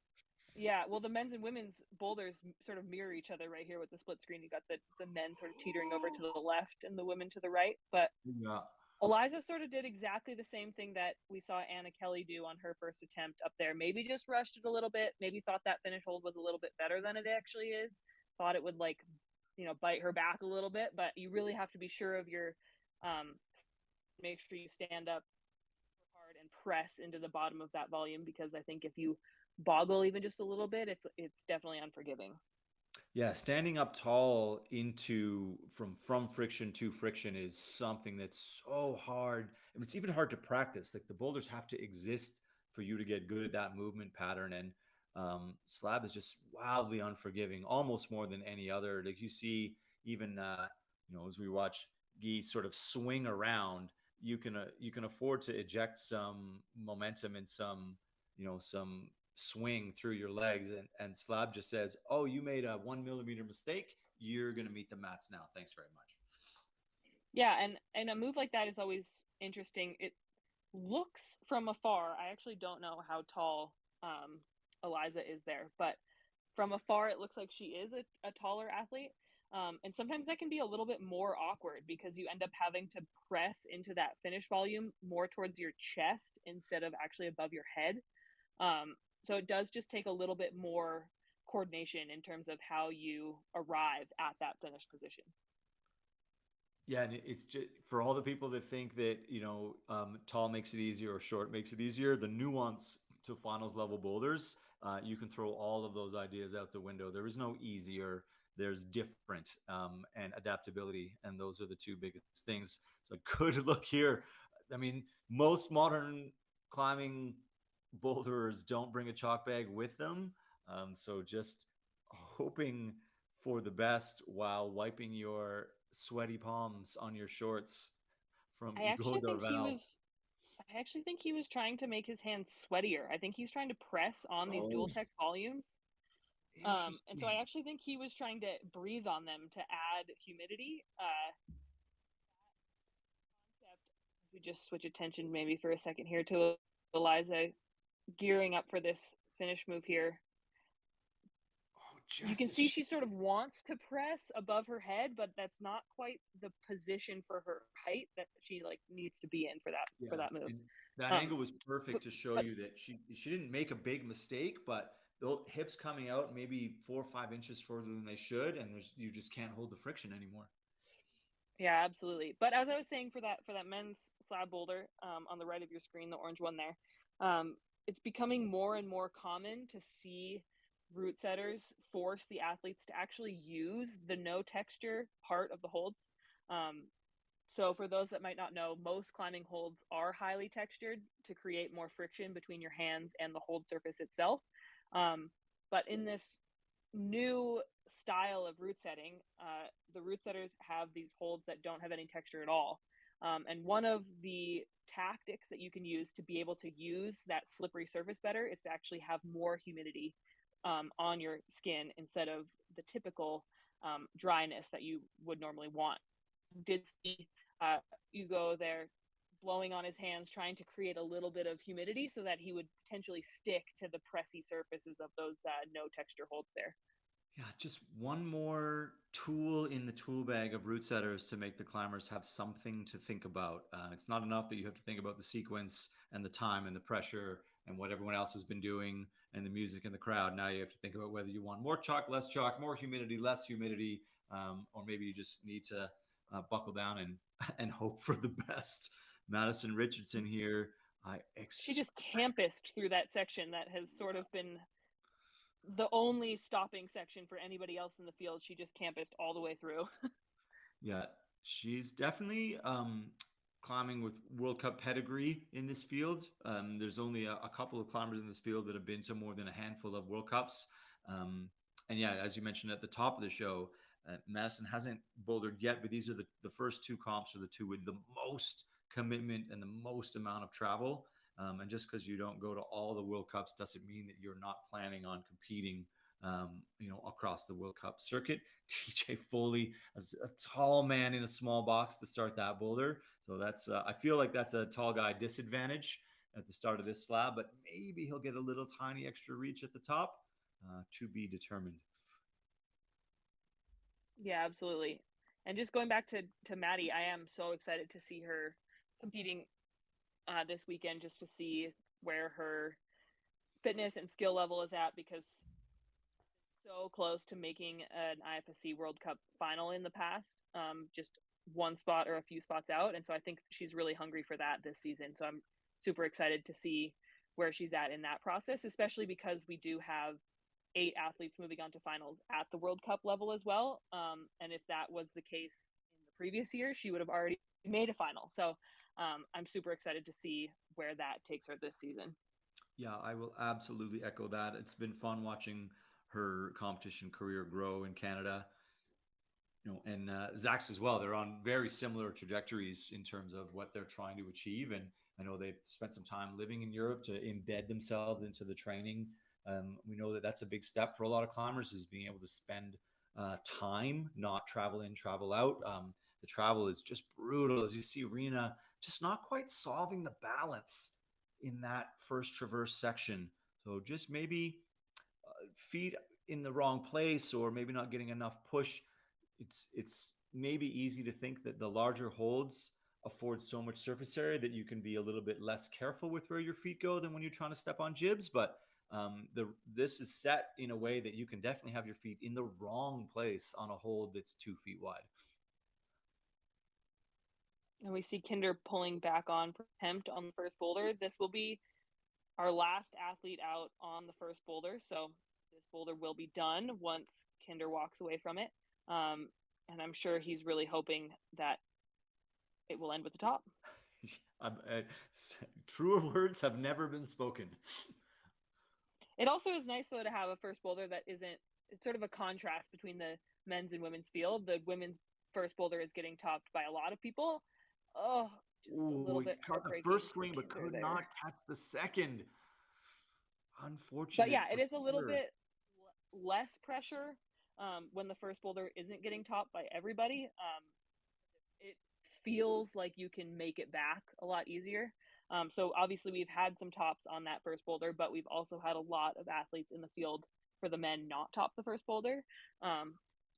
yeah, well, the men's and women's boulders sort of mirror each other right here with the split screen. You got the men sort of teetering over to the left and the women to the right. But Yeah. Eliza sort of did exactly the same thing that we saw Anna Kelly do on her first attempt up there. Maybe just rushed it a little bit. Maybe thought that finish hold was a little bit better than it actually is. Thought it would bite her back a little bit. But you really have to be sure of your, make sure you stand up hard and press into the bottom of that volume, because I think if you boggle even just a little bit, it's definitely unforgiving. Yeah, standing up tall into from friction to friction is something that's so hard. And it's even hard to practice. Like the boulders have to exist for you to get good at that movement pattern. And slab is just wildly unforgiving, almost more than any other. Like you see, even as we watch Guy sort of swing around, you can afford to eject some momentum and some swing through your legs, and slab just says, oh, you made a 1 millimeter mistake, you're going to meet the mats now, thanks very much. Yeah, and a move like that is always interesting. It looks from afar. I actually don't know how tall Eliza is there, but from afar, it looks like she is a taller athlete. And sometimes that can be a little bit more awkward because you end up having to press into that finish volume more towards your chest instead of actually above your head. So it does just take a little bit more coordination in terms of how you arrive at that finish position. Yeah, and it's just for all the people that think that tall makes it easier or short makes it easier. The nuance to finals level boulders, you can throw all of those ideas out the window. There is no easier. There's different and adaptability, and those are the two biggest things. So good look here. I mean, most modern climbing boulders don't bring a chalk bag with them, so just hoping for the best while wiping your sweaty palms on your shorts from I Hugo actually think he Dorval. was I actually think he was trying to make his hands sweatier. I think he's trying to press on these Oh, dual text volumes. And so I interesting. actually think he was trying to breathe on them to add humidity. Concept. We just switch attention maybe for a second here to Eliza gearing up for this finish move here. Oh, You just can as see she, she sort of wants to press above her head, but that's not quite the position for her height that she like needs to be in for yeah. that move. And that Um, angle was but perfect to show but you that she didn't make a big mistake, but the hips coming out maybe 4 or 5 inches further than they should, and you just can't hold the friction anymore. yeah, absolutely. But as I was saying for that men's slab boulder on the right of your screen, the orange one there, it's becoming more and more common to see route setters force the athletes to actually use the no texture part of the holds. Um, So for those that might not know, most climbing holds are highly textured to create more friction between your hands and the hold surface itself. Um, but in this new style of route setting, the route setters have these holds that don't have any texture at all. And one of the tactics that you can use to be able to use that slippery surface better is to actually have more humidity on your skin instead of the typical dryness that you would normally want. Did see Hugo there blowing on his hands, trying to create a little bit of humidity so that he would potentially stick to the pressy surfaces of those no texture holds there. Yeah, just one more tool in the tool bag of route setters to make the climbers have something to think about. It's not enough that you have to think about the sequence and the time and the pressure and what everyone else has been doing and the music and the crowd. Now you have to think about whether you want more chalk, more humidity, less humidity, or maybe you just need to buckle down and and hope for the best. Madison Richardson here. I She ex- just campused through that section that has sort of been the only stopping section for anybody else in the field. She just campused all the way through. Yeah, she's definitely climbing with World Cup pedigree in this field. There's only a couple of climbers in this field that have been to more than a handful of World Cups. Um, and yeah, as you mentioned at the top of the show, Madison hasn't bouldered yet, but these are the first two comps are the two with the most commitment and the most amount of travel. And just because you don't go to all the World Cups doesn't mean that you're not planning on competing, across the World Cup circuit. TJ Foley, as a tall man in a small box to start that boulder. So that's I feel like that's a tall guy disadvantage at the start of this slab, but maybe he'll get a little tiny extra reach at the top, to be determined. Yeah, absolutely. And just going back to Maddie, I am so excited to see her competing this weekend, just to see where her fitness and skill level is at, because so close to making an IFSC World Cup final in the past, just one spot or a few spots out. And so I think she's really hungry for that this season. So I'm super excited to see where she's at in that process, especially because we do have 8 athletes moving on to finals at the World Cup level as well. And if that was the case in the previous year, she would have already made a final. So I'm super excited to see where that takes her this season. Yeah, I will absolutely echo that. It's been fun watching her competition career grow in Canada. And Zach's as well. They're on very similar trajectories in terms of what they're trying to achieve. And I know they've spent some time living in Europe to embed themselves into the training. We know that that's a big step for a lot of climbers, is being able to spend time, not travel in, travel out. The travel is just brutal. As you see, Rena just not quite solving the balance in that first traverse section. So just maybe feet in the wrong place, or maybe not getting enough push. It's maybe easy to think that the larger holds afford so much surface area that you can be a little bit less careful with where your feet go than when you're trying to step on jibs. But this is set in a way that you can definitely have your feet in the wrong place on a hold that's 2 feet wide. And we see Kinder pulling back on for attempt on the first boulder. This will be our last athlete out on the first boulder. So this boulder will be done once Kinder walks away from it. And I'm sure he's really hoping that it will end with the top. Truer words have never been spoken. It also is nice, though, to have a first boulder that isn't, it's sort of a contrast between the men's and women's field. The women's first boulder is getting topped by a lot of people. Oh, just a Ooh, little he bit caught the heartbreaking first for swing but Kinder could there. not catch the second. But Unfortunate yeah, it for is a little Peter. bit less pressure when the first boulder isn't getting topped by everybody. It feels like you can make it back a lot easier. So obviously we've had some tops on that first boulder, but we've also had a lot of athletes in the field for the men not top the first boulder.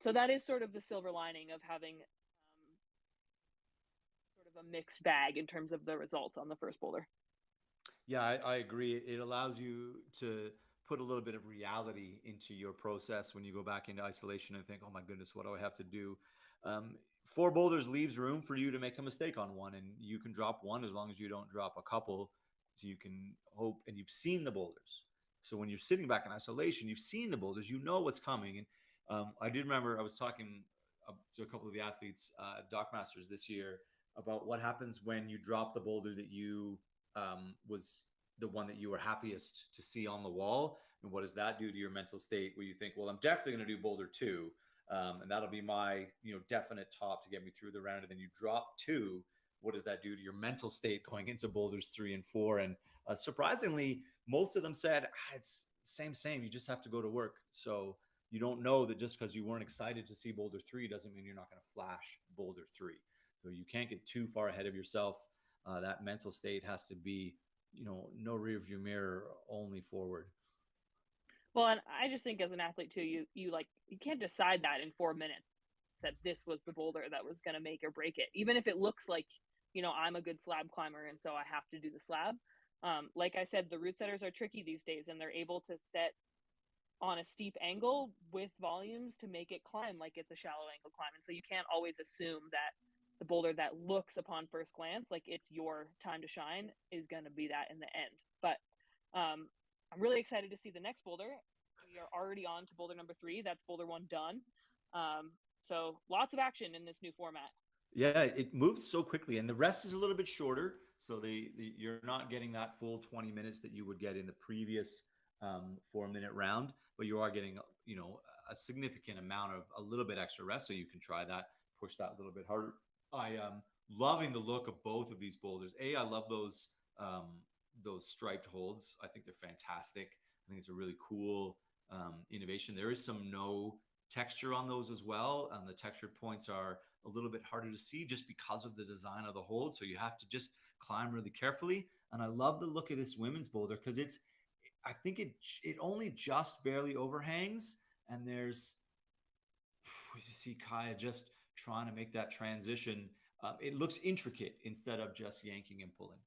So that is sort of the silver lining of having sort of a mixed bag in terms of the results on the first boulder. Yeah, I agree. It allows you to put a little bit of reality into your process when you go back into isolation and think, oh my goodness, what do I have to do? 4 boulders leaves room for you to make a mistake on one, and you can drop one as long as you don't drop a couple. So you can hope, and you've seen the boulders. So when you're sitting back in isolation, you've seen the boulders, you know what's coming. And I did remember I was talking to a couple of the athletes, Doc Masters this year, about what happens when you drop the boulder that you was the one that you were happiest to see on the wall, and what does that do to your mental state where you think, well, I'm definitely going to do boulder two, and that'll be my definite top to get me through the round, and then you drop two. What does that do to your mental state going into boulders 3 and 4? And surprisingly, most of them said it's same. You just have to go to work. So you don't know that just because you weren't excited to see boulder 3 doesn't mean you're not going to flash boulder 3. So you can't get too far ahead of yourself. That mental state has to be, no rear view mirror, only forward. Well, and I just think as an athlete too, you can't decide that in 4 minutes that this was the boulder that was going to make or break it. Even if it looks like, I'm a good slab climber and so I have to do the slab. Like I said, the route setters are tricky these days, and they're able to set on a steep angle with volumes to make it climb like it's a shallow angle climb. And so you can't always assume that the boulder that looks upon first glance like it's your time to shine is going to be that in the end. But I'm really excited to see the next boulder. We are already on to boulder number 3. That's boulder 1 done. So lots of action in this new format. Yeah, it moves so quickly, and the rest is a little bit shorter. So you're not getting that full 20 minutes that you would get in the previous 4-minute round, but you are getting a significant amount of a little bit extra rest, so you can try that, push that a little bit harder. I am loving the look of both of these boulders. I love those striped holds. I think they're fantastic. I think it's a really cool innovation. There is some no texture on those as well, and the textured points are a little bit harder to see just because of the design of the hold. So you have to just climb really carefully. And I love the look of this women's boulder because I think it only just barely overhangs, and there's you see Kaya just trying to make that transition. It looks intricate instead of just yanking and pulling.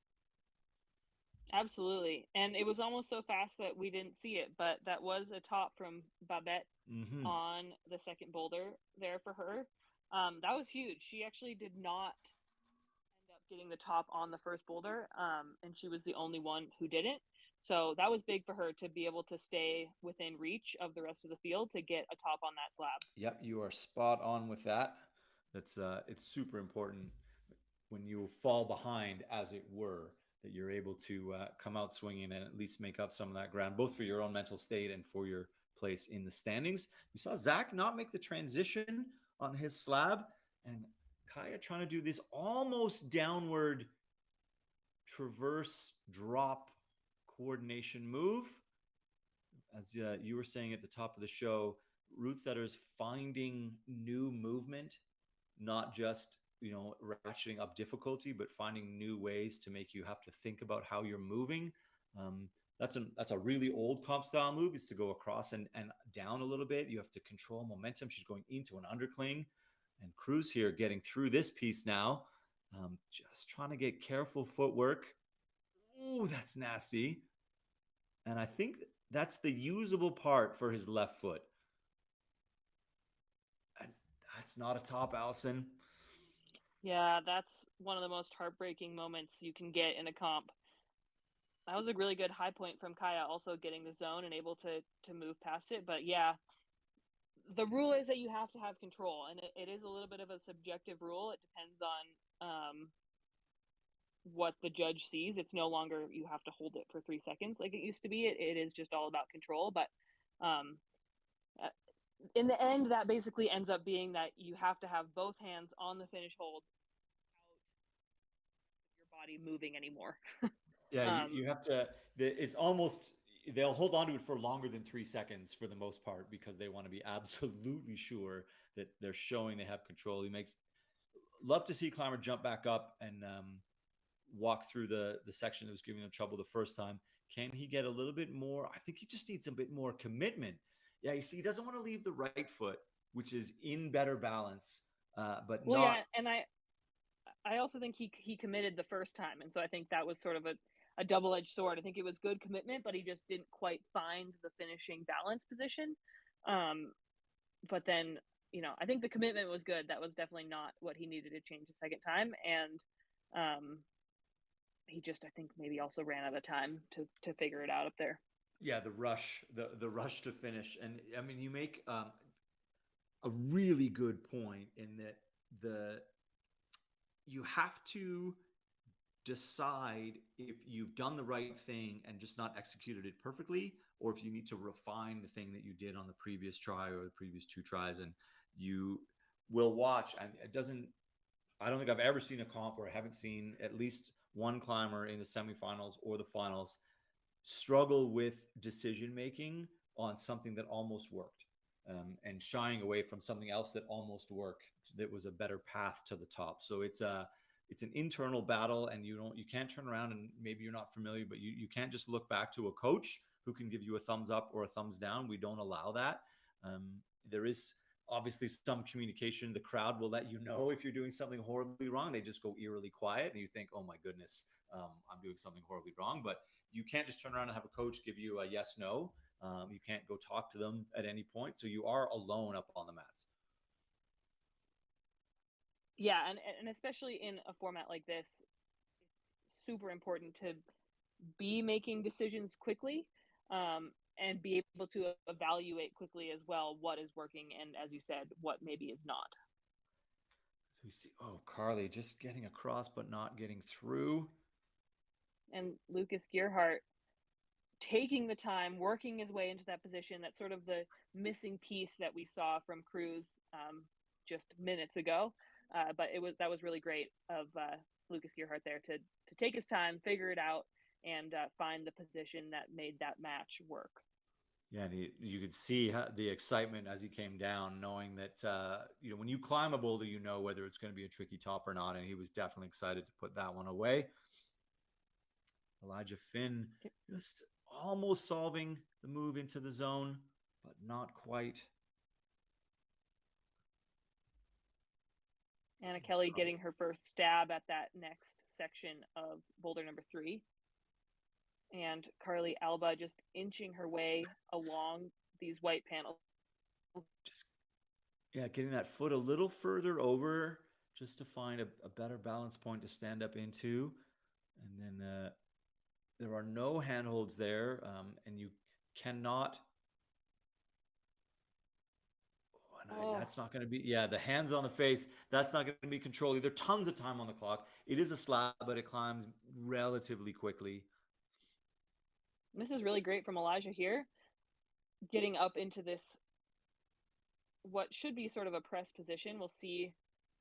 Absolutely. And it was almost so fast that we didn't see it, but that was a top from Babette on the second boulder there for her. That was huge. She actually did not end up getting the top on the first boulder, and she was the only one who didn't. So that was big for her to be able to stay within reach of the rest of the field to get a top on that slab. Yep, you are spot on with that. It's super important when you fall behind, as it were, that you're able to come out swinging and at least make up some of that ground, both for your own mental state and for your place in the standings. You saw Zach not make the transition on his slab, and Kaya trying to do this almost downward traverse drop coordination move. As you were saying at the top of the show, route setters finding new movement, not just ratcheting up difficulty, but finding new ways to make you have to think about how you're moving. That's a really old comp style move, is to go across and down a little bit. You have to control momentum. She's going into an undercling, and Cruz here getting through this piece now. Just trying to get careful footwork. Ooh, that's nasty. And I think that's the usable part for his left foot. And that's not a top, Allison. Yeah, that's one of the most heartbreaking moments you can get in a comp. That was a really good high point from Kaya, also getting the zone and able to move past it. But yeah, the rule is that you have to have control, and it is a little bit of a subjective rule. It depends on what the judge sees. It's no longer you have to hold it for 3 seconds like it used to be. It is just all about control. But in the end, that basically ends up being that you have to have both hands on the finish hold without your body moving anymore. Yeah, you have to. It's almost, they'll hold on to it for longer than 3 seconds for the most part because they want to be absolutely sure that they're showing they have control. Love to see climber jump back up and walk through the section that was giving them trouble the first time. Can he get a little bit more? I think he just needs a bit more commitment. Yeah, you see, he doesn't want to leave the right foot, which is in better balance, but well, not. yeah, and I also think he committed the first time, and so I think that was sort of a double-edged sword. I think it was good commitment, but he just didn't quite find the finishing balance position. But then, I think the commitment was good. That was definitely not what he needed to change the second time, and he just, I think, maybe also ran out of time to figure it out up there. Yeah, the rush to finish. And I mean, you make a really good point in that you have to decide if you've done the right thing and just not executed it perfectly, or if you need to refine the thing that you did on the previous try or the previous two tries. And you will watch, and it doesn't, I don't think I've ever seen a comp where I haven't seen at least one climber in the semifinals or the finals struggle with decision making on something that almost worked, and shying away from something else that almost worked, that was a better path to the top. So it's an internal battle, and you can't turn around, and maybe you're not familiar, but you can't just look back to a coach who can give you a thumbs up or a thumbs down. We don't allow that. There is obviously some communication. The crowd will let you know if you're doing something horribly wrong. They just go eerily quiet, and you think, oh my goodness, I'm doing something horribly wrong. But you can't just turn around and have a coach give you a yes, no. You can't go talk to them at any point. So you are alone up on the mats. Yeah, and especially in a format like this, it's super important to be making decisions quickly, and be able to evaluate quickly as well what is working and, as you said, what maybe is not. So we see, oh, Carly just getting across, but not getting through. And Lucas Gearhart taking the time, working his way into that position. That's sort of the missing piece that we saw from Cruz just minutes ago. But that was really great of Lucas Gearhart there to take his time, figure it out, and find the position that made that match work. Yeah, and you could see the excitement as he came down, knowing that when you climb a boulder, you know whether it's going to be a tricky top or not, and he was definitely excited to put that one away. Elijah Finn just almost solving the move into the zone, but not quite. Anna Kelly getting her first stab at that next section of boulder number 3. And Carly Alba just inching her way along these white panels. Just, yeah, getting that foot a little further over just to find a better balance point to stand up into. And then there are no handholds there, and you cannot. That's not going to be, yeah, the hands on the face, that's not going to be controlled either. Tons of time on the clock. It is a slab, but it climbs relatively quickly. This is really great from Elijah here, getting up into this, what should be sort of a press position. We'll see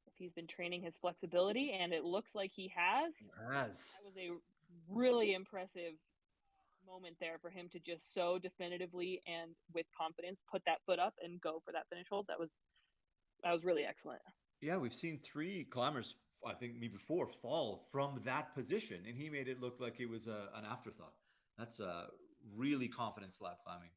if he's been training his flexibility, and it looks like he has. That was a really impressive moment there for him to just so definitively and with confidence put that foot up and go for that finish hold. That was really excellent. Yeah, we've seen 3 climbers, I think me before, fall from that position, and he made it look like it was an afterthought. That's a really confident slab climbing.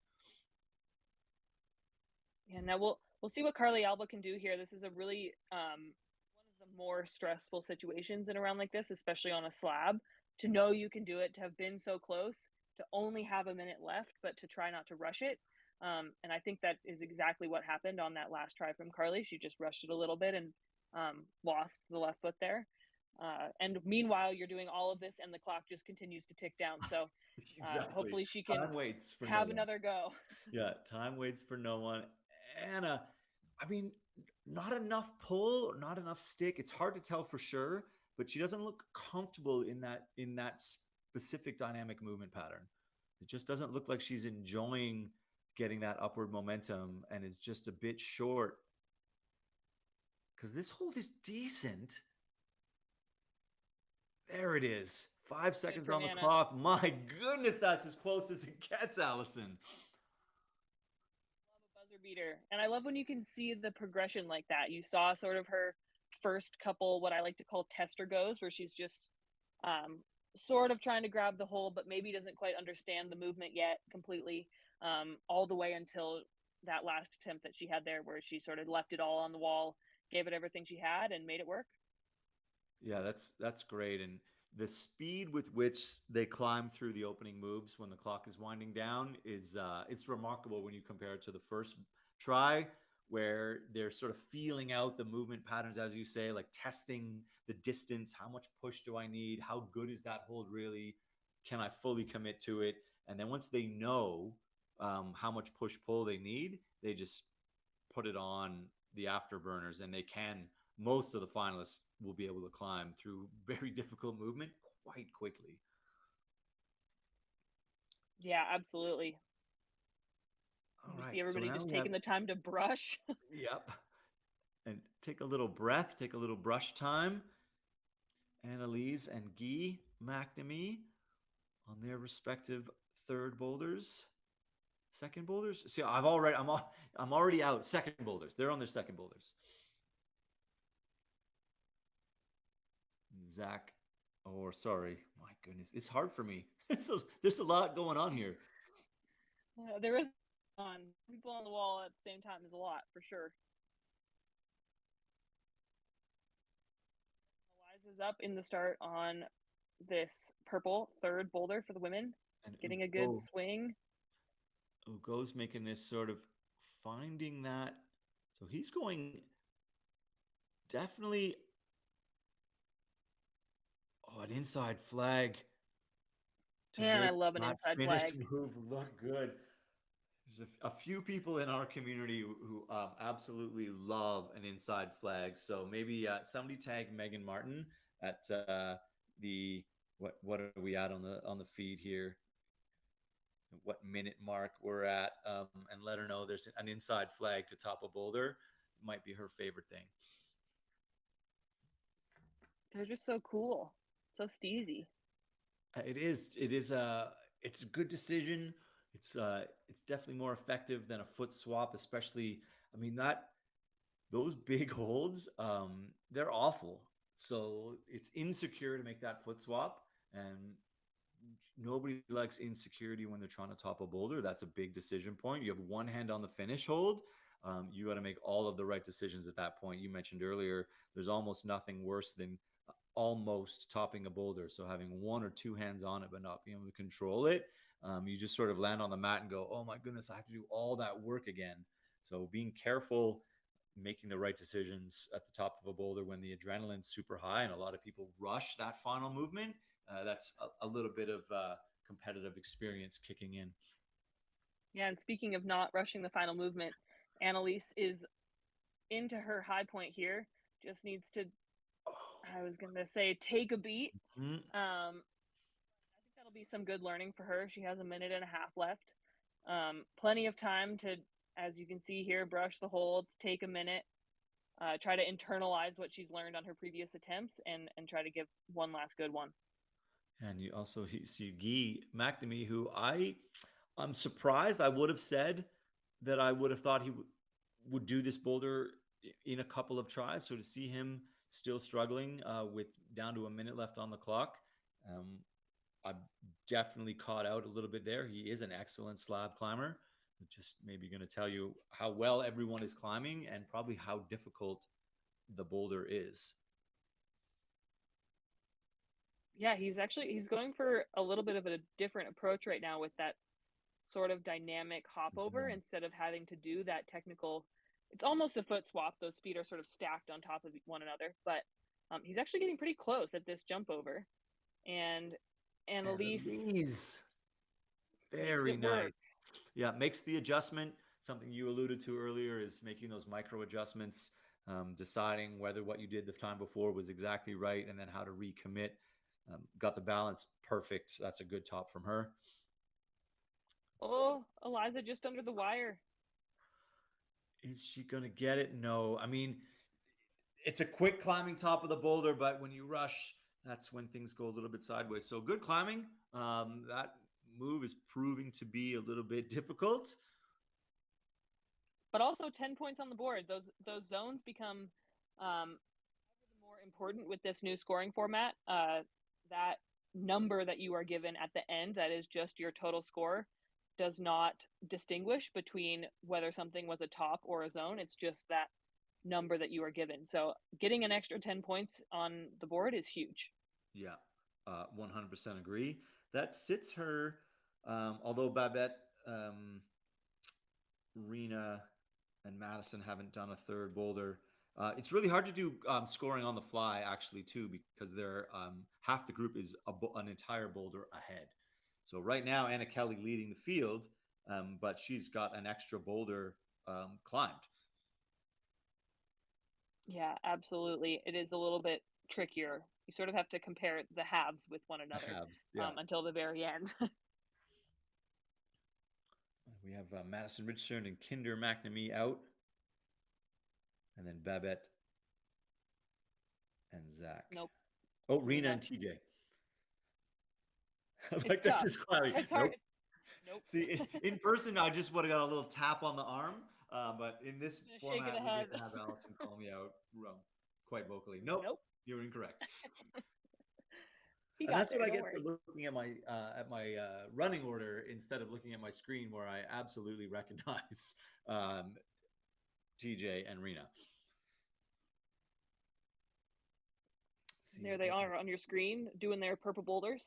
Yeah, now we'll see what Carly Alba can do here. This is a really one of the more stressful situations in a round like this, especially on a slab. To know you can do it, to have been so close, to only have a minute left, but to try not to rush it. And I think that is exactly what happened on that last try from Carly. She just rushed it a little bit and lost the left foot there. And meanwhile, you're doing all of this, and the clock just continues to tick down. So Exactly. hopefully she can time waits for have no another go. Yeah, time waits for no one. Anna, I mean, not enough pull, not enough stick. It's hard to tell for sure, but she doesn't look comfortable in that specific dynamic movement pattern. It just doesn't look like she's enjoying getting that upward momentum, and is just a bit short. Because this hold is decent. There it is. 5 seconds on the clock. My goodness, that's as close as it gets, Allison. Love a buzzer beater. And I love when you can see the progression like that. You saw sort of her first couple, what I like to call tester goes, where she's just sort of trying to grab the hold, but maybe doesn't quite understand the movement yet completely, all the way until that last attempt that she had there, where she sort of left it all on the wall, gave it everything she had, and made it work. Yeah, that's great. And the speed with which they climb through the opening moves when the clock is winding down is it's remarkable when you compare it to the first try, where they're sort of feeling out the movement patterns, as you say, like testing the distance. How much push do I need? How good is that hold really? Can I fully commit to it? And then once they know how much push pull they need, they just put it on the afterburners, and they can most of the finalists will be able to climb through very difficult movement quite quickly. Yeah, absolutely. All You see right, so everybody now just we have, taking the time to brush. yep, and take a little breath, take a little brush time. Annalise and Guy McNamee on their respective third boulders. Second boulders. See, I'm already out. Second boulders. They're on their second boulders. Zach, or sorry, my goodness, it's hard for me. There's a lot going on here. There is on people on the wall at the same time is a lot for sure. Eliza's up in the start on this purple third boulder for the women, And getting a good swing. Ugo's making this sort of finding that. So he's going definitely, oh, an inside flag to Man, I make love an that inside finish flag. move look good. There's a few people in our community who absolutely love an inside flag. So maybe somebody tag Megan Martin at the what are we at on the feed here? What minute mark we're at, and let her know there's an inside flag to top a boulder. It might be her favorite thing. They're just so cool, so steezy. It is. It is a. It's a good decision. It's definitely more effective than a foot swap, especially. I mean that those big holds, they're awful. So it's insecure to make that foot swap, and nobody likes insecurity when they're trying to top a boulder. That's a big decision point. You have one hand on the finish hold. You got to make all of the right decisions at that point. You mentioned earlier, there's almost nothing worse than almost topping a boulder. So having one or two hands on it, but not being able to control it, you just sort of land on the mat and go, oh my goodness, I have to do all that work again. So being careful, making the right decisions at the top of a boulder when the adrenaline's super high and a lot of people rush that final movement. That's a little bit of competitive experience kicking in. Yeah, and speaking of not rushing the final movement, Annalise is into her high point here. Just needs to, I was going to say, take a beat. Mm-hmm. I think that'll be some good learning for her. She has a minute and a half left. Plenty of time to, as you can see here, brush the holds, take a minute, try to internalize what she's learned on her previous attempts, and try to give one last good one. And you also see Guy McNamee, who I'm surprised. I would have said that I would have thought he would do this boulder in a couple of tries. So to see him still struggling with down to a minute left on the clock, I'm definitely caught out a little bit there. He is an excellent slab climber. Just maybe going to tell you how well everyone is climbing and probably how difficult the boulder is. Yeah, he's going for a little bit of a different approach right now with that sort of dynamic hop over Mm-hmm. instead of having to do that technical. It's almost a foot swap. Those feet are sort of stacked on top of one another, but he's actually getting pretty close at this jump over. And Annalise Annalise, makes very it nice. work. Yeah, makes the adjustment. Something you alluded to earlier is making those micro adjustments, deciding whether what you did the time before was exactly right, and then how to recommit. Got the balance perfect. That's a good top from her. Oh, Eliza just under the wire. Is she going to get it? No. I mean, it's a quick climbing top of the boulder, but when you rush, that's when things go a little bit sideways. So good climbing. That move is proving to be a little bit difficult. But also 10 points on the board. Those zones become more important with this new scoring format. That number that you are given at the end, that is just your total score, does not distinguish between whether something was a top or a zone. It's just that number that you are given. So getting an extra 10 points on the board is huge. Yeah, 100% agree. That sits her, although Babette, Rena, and Madison haven't done a third boulder. It's really hard to do scoring on the fly, actually, too, because they're half the group is an entire boulder ahead. So right now, Anna Kelly leading the field, but she's got an extra boulder climbed. Yeah, absolutely. It is a little bit trickier. You sort of have to compare the halves with one The another halves. Yeah. until the very end. We have Madison Richardson and Kinder McNamee out, and then Babette and Zach. Nope. Oh, You're Rena and not. TJ. I It's like that tough. just quietly. It's hard. Nope. Nope. See, in person, I just would have got a little tap on the arm. But in this A shake of the format, we get head. to have Allison call me out quite vocally. Nope, Nope. you're incorrect. He And got that's what there. I Don't get for worry. looking at my running order instead of looking at my screen, where I absolutely recognize TJ and Rena. See There if they I can. are on your screen doing their purple boulders.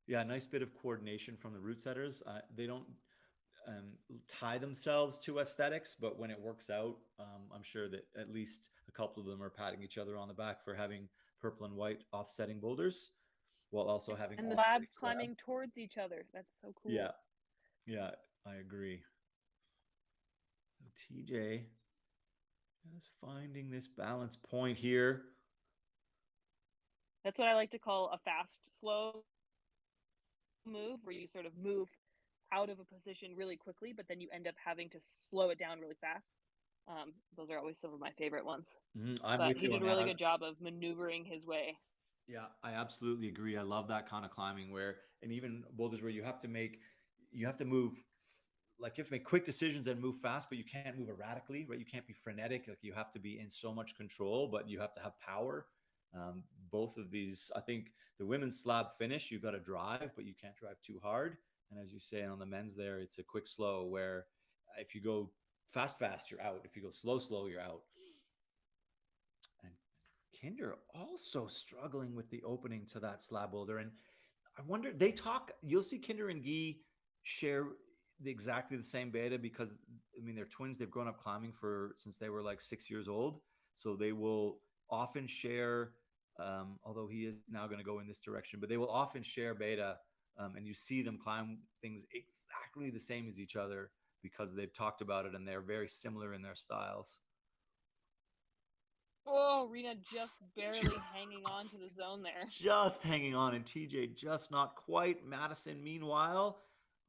Yeah, nice bit of coordination from the route setters. They don't tie themselves to aesthetics, but when it works out, I'm sure that at least a couple of them are patting each other on the back for having purple and white offsetting boulders while also having And the offsetting slabs slab. climbing towards each other. That's so Yeah, cool. yeah, I agree. TJ just finding this balance point here. That's what I like to call a fast, slow move, where you sort of move out of a position really quickly, but then you end up having to slow it down really fast. Those are always some of my favorite ones. I'm But with he you did on a that. really good job of maneuvering his way. Yeah, I absolutely agree. I love that kind of climbing where, and even boulders where you have to move, like you have to make quick decisions and move fast, but you can't move erratically, right? You can't be frenetic. Like you have to be in so much control, but you have to have power. Both of these, I think the women's slab finish, you got to drive, but you can't drive too hard. And as you say on the men's there, it's a quick slow where if you go fast, you're out. If you go slow, you're out. And Kinder also struggling with the opening to that slab boulder. And I wonder, you'll see Kinder and Guy share exactly the same beta because, I mean, they're twins. They've grown up climbing since they were like 6 years old. So they will often share, although he is now going to go in this direction, but they will often share beta. And you see them climb things exactly the same as each other because they've talked about it and they're very similar in their styles. Oh, Rena just barely hanging on to the zone there. Just hanging on, and TJ just not quite. Madison, meanwhile,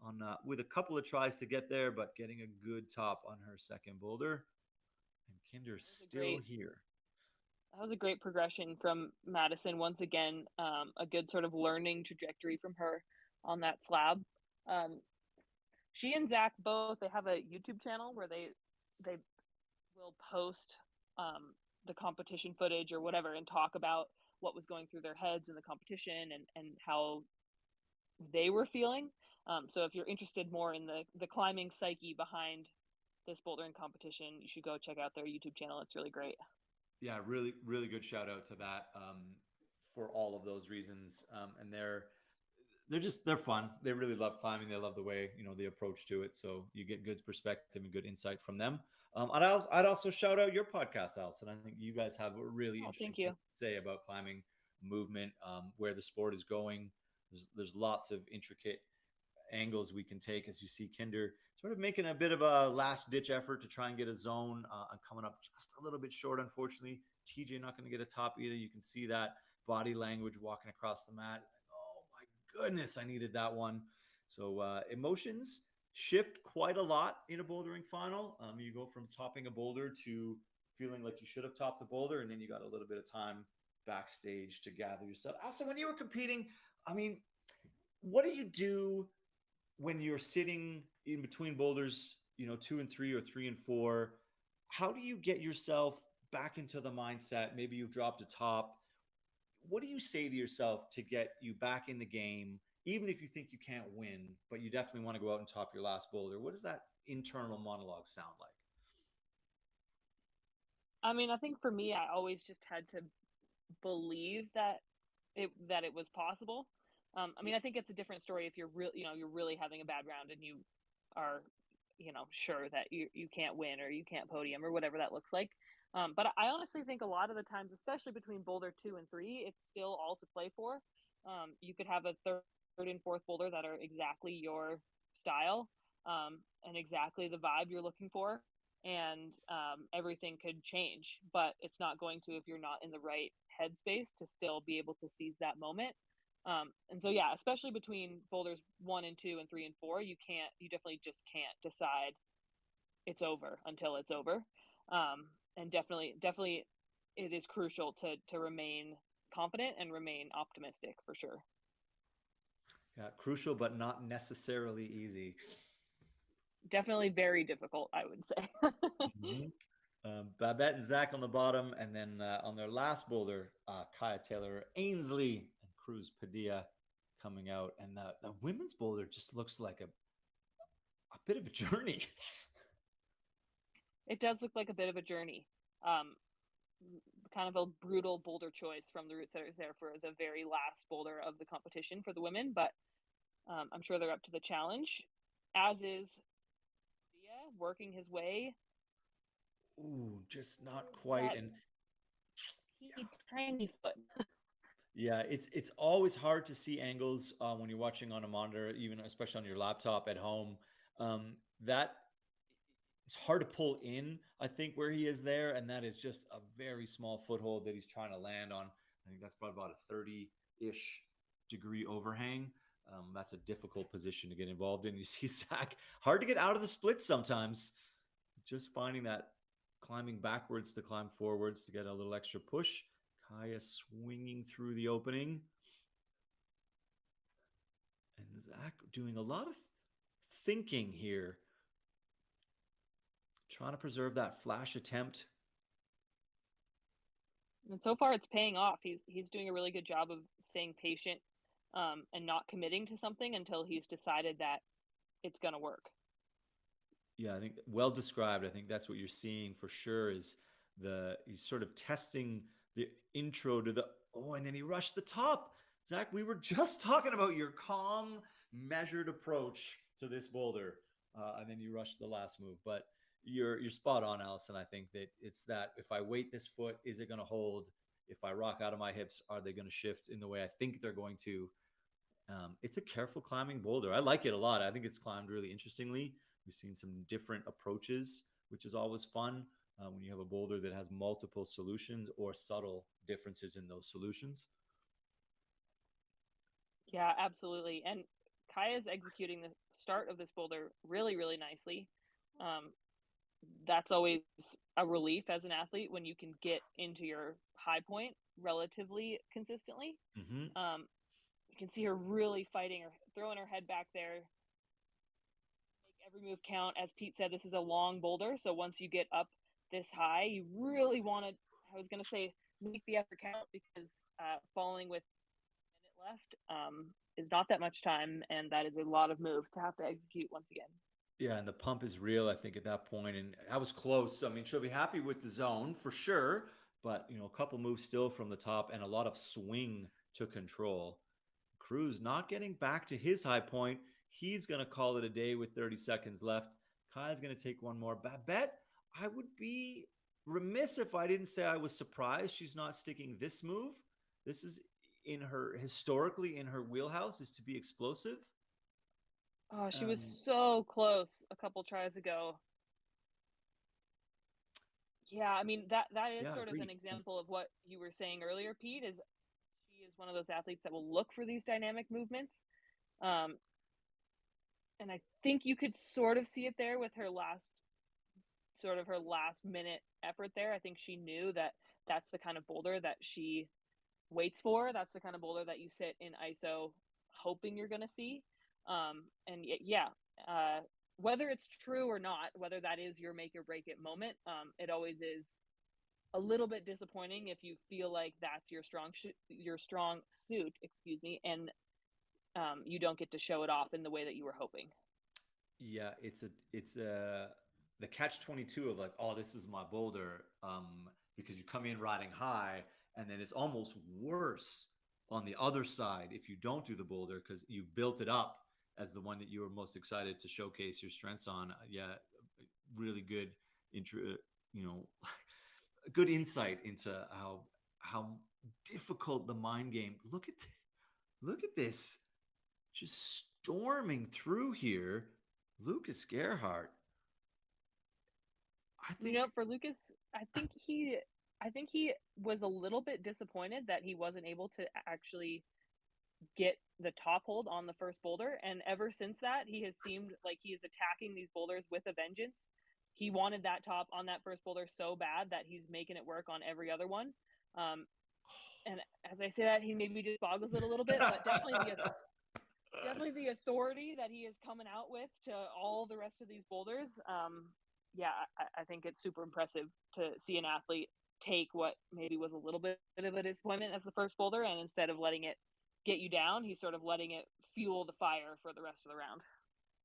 on with a couple of tries to get there, but getting a good top on her second boulder, and Kinder That was a still great here. that was a great progression from Madison. Once again, a good sort of learning trajectory from her on that slab. Um, she and Zach both, they have a YouTube channel where they will post the competition footage or whatever and talk about what was going through their heads in the competition and how they were feeling. So if you're interested more in the climbing psyche behind this bouldering competition, you should go check out their YouTube channel. It's really great. Yeah, really, really good shout out to that for all of those reasons. And they're fun. They really love climbing. They love the way the approach to it. So you get good perspective and good insight from them. I'd also shout out your podcast, Alison. I think you guys have a really Oh, interesting thank thing you. to say about climbing movement, where the sport is going. There's lots of intricate angles we can take as you see Kinder sort of making a bit of a last ditch effort to try and get a zone and coming up just a little bit short, unfortunately. TJ not going to get a top either. You can see that body language walking across the mat. Oh my goodness, I needed that one. So emotions shift quite a lot in a bouldering final. You go from topping a boulder to feeling like you should have topped a boulder, and then you got a little bit of time backstage to gather yourself. Also, when you were competing, I mean, what do you do when you're sitting in between boulders, 2 and 3 or 3 and 4? How do you get yourself back into the mindset? Maybe you've dropped a top. What do you say to yourself to get you back in the game, even if you think you can't win, but you definitely want to go out and top your last boulder? What does that internal monologue sound like? I mean, I think for me, I always just had to believe that it was possible. I mean, I think it's a different story if you're really having a bad round and you are, sure that you can't win or you can't podium or whatever that looks like. But I honestly think a lot of the times, especially between boulder 2 and 3, it's still all to play for. You could have a third and fourth boulder that are exactly your style and exactly the vibe you're looking for. and everything could change. But it's not going to if you're not in the right headspace to still be able to seize that moment. And so, yeah, especially between boulders 1 and 2 and 3 and 4, you definitely just can't decide it's over until it's over. And definitely, it is crucial to remain confident and remain optimistic for sure. Yeah, crucial, but not necessarily easy. Definitely very difficult, I would say. Mhm. Babette and Zach on the bottom, and then on their last boulder, Kaya Taylor Ainsley and Cruz Padilla coming out. And the women's boulder just looks like a bit of a journey. It does look like a bit of a journey. Um, Kind of a brutal boulder choice from the route setters there for the very last boulder of the competition for the women, but I'm sure they're up to the challenge, as is Dia working his way Ooh, just not towards quite. that And teeny tiny foot. yeah, it's always hard to see angles when you're watching on a monitor, even especially on your laptop at home. That it's hard to pull in, I think, where he is there, and that is just a very small foothold that he's trying to land on. I think that's probably about a 30-ish degree overhang. That's a difficult position to get involved in. You see Zach, hard to get out of the splits sometimes. Just finding that climbing backwards to climb forwards to get a little extra push. Kaya swinging through the opening. And Zach doing a lot of thinking here, trying to preserve that flash attempt. And so far, it's paying off. He's doing a really good job of staying patient and not committing to something until he's decided that it's going to work. Yeah, I think well described. I think that's what you're seeing for sure is he's sort of testing the intro to the and then he rushed the top. Zach, we were just talking about your calm, measured approach to this boulder, and then you rushed the last move. But you're spot on, Allison. I think that it's that if I weight this foot, is it going to hold? If I rock out of my hips, are they going to shift in the way I think they're going to? It's a careful climbing boulder. I like it a lot. I think it's climbed really interestingly. We've seen some different approaches, which is always fun when you have a boulder that has multiple solutions or subtle differences in those solutions. Yeah, absolutely. And Kaya's executing the start of this boulder really, really nicely. Um, that's always a relief as an athlete when you can get into your high point relatively consistently. Mm-hmm. Um, you can see her really fighting or throwing her head back there, make every move count. As Pete said, this is a long boulder, so once you get up this high, you really want to. I was going to say make the effort count because falling with a minute left is not that much time, and that is a lot of moves to have to execute once again. Yeah, and the pump is real, I think, at that point. And I was close. I mean, she'll be happy with the zone for sure, but a couple moves still from the top and a lot of swing to control. Cruz not getting back to his high point. He's going to call it a day with 30 seconds left. Kai's going to take one more. Babette, I would be remiss if I didn't say I was surprised she's not sticking this move. This is historically in her wheelhouse is to be explosive. Oh, she was Um, so close a couple tries ago. Yeah, I mean that is yeah, sort of an agreed. example of what you were saying earlier, Pete, is she is one of those athletes that will look for these dynamic movements. Um, and I think you could sort of see it there with her last minute effort there. I think she knew that that's the kind of boulder that she waits for. That's the kind of boulder that you sit in ISO hoping you're going to see. And yeah, whether it's true or not, whether that is your make or break it moment, it always is a little bit disappointing if you feel like that's your strong suit, excuse me, and you don't get to show it off in the way that you were hoping. Yeah, it's the catch 22 of like, oh, this is my boulder, because you come in riding high, and then it's almost worse on the other side if you don't do the boulder because you built it up as the one that you were most excited to showcase your strengths on. Yeah, really good intro, you know, good insight into how difficult the mind game. Look at this, just storming through here. Lucas Gerhardt. I You know, think for Lucas, I think he was a little bit disappointed that he wasn't able to actually get the top hold on the first boulder. And ever since that, he has seemed like he is attacking these boulders with a vengeance. He wanted that top on that first boulder so bad that he's making it work on every other one. Um, and as I say that, he maybe just boggles it a little bit, but definitely the authority that he is coming out with to all the rest of these boulders. Yeah, I think it's super impressive to see an athlete take what maybe was a little bit of a disappointment as the first boulder, and instead of letting it get you down, he's sort of letting it fuel the fire for the rest of the round.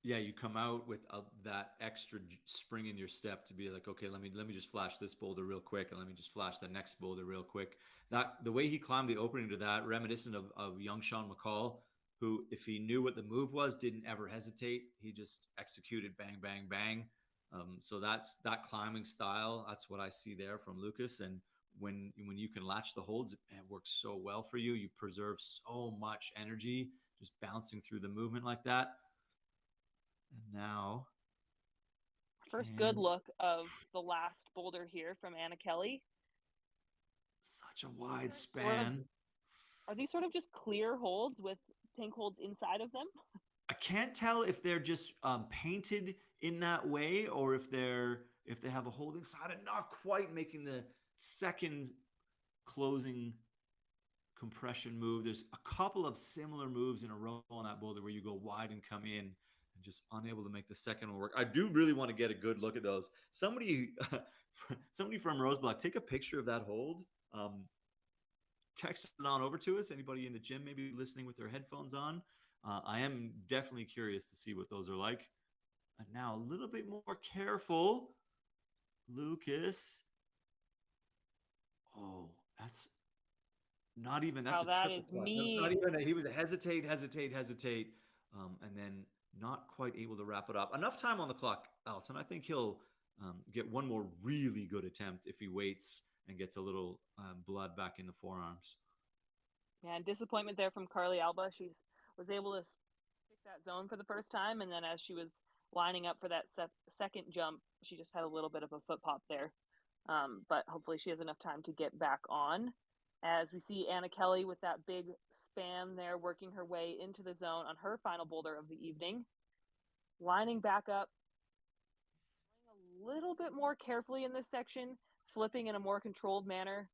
yeah, you come out with that extra spring in your step to be like, okay, let me just flash this boulder real quick, and let me just flash the next boulder real quick. That the way he climbed the opening to that, reminiscent of young Sean McCall, who, if he knew what the move was, didn't ever hesitate. He just executed bang, bang, bang. So that's that climbing style. That's what I see there from Lucas. And when you can latch the holds, it works so well for you. You preserve so much energy just bouncing through the movement like that. And now First good can look of the last boulder here from Anna Kelly. such a These wide are sort of span. are these sort of just clear holds with pink holds inside of them? I can't tell if they're just painted in that way or if they have a hold inside and not quite making the second closing compression move. There's a couple of similar moves in a row on that boulder where you go wide and come in and just unable to make the second one work. I do really want to get a good look at those. Somebody from Roseblock, take a picture of that hold. Text it on over to us. Anybody in the gym maybe listening with their headphones on. I am definitely curious to see what those are like. And now a little bit more careful. Lucas. Oh, that's Wow, a that triple is clutch. That's not mean. even he was a hesitate, and then not quite able to wrap it up. Enough time on the clock, Allison. I think he'll get one more really good attempt if he waits and gets a little blood back in the forearms. Yeah, disappointment there from Carly Alba. She was able to stick that zone for the first time, and then as she was lining up for that second jump, she just had a little bit of a foot pop there. But hopefully she has enough time to get back on. As we see Anna Kelly with that big span there, working her way into the zone on her final boulder of the evening, lining back up, a little bit more carefully in this section, flipping in a more controlled manner,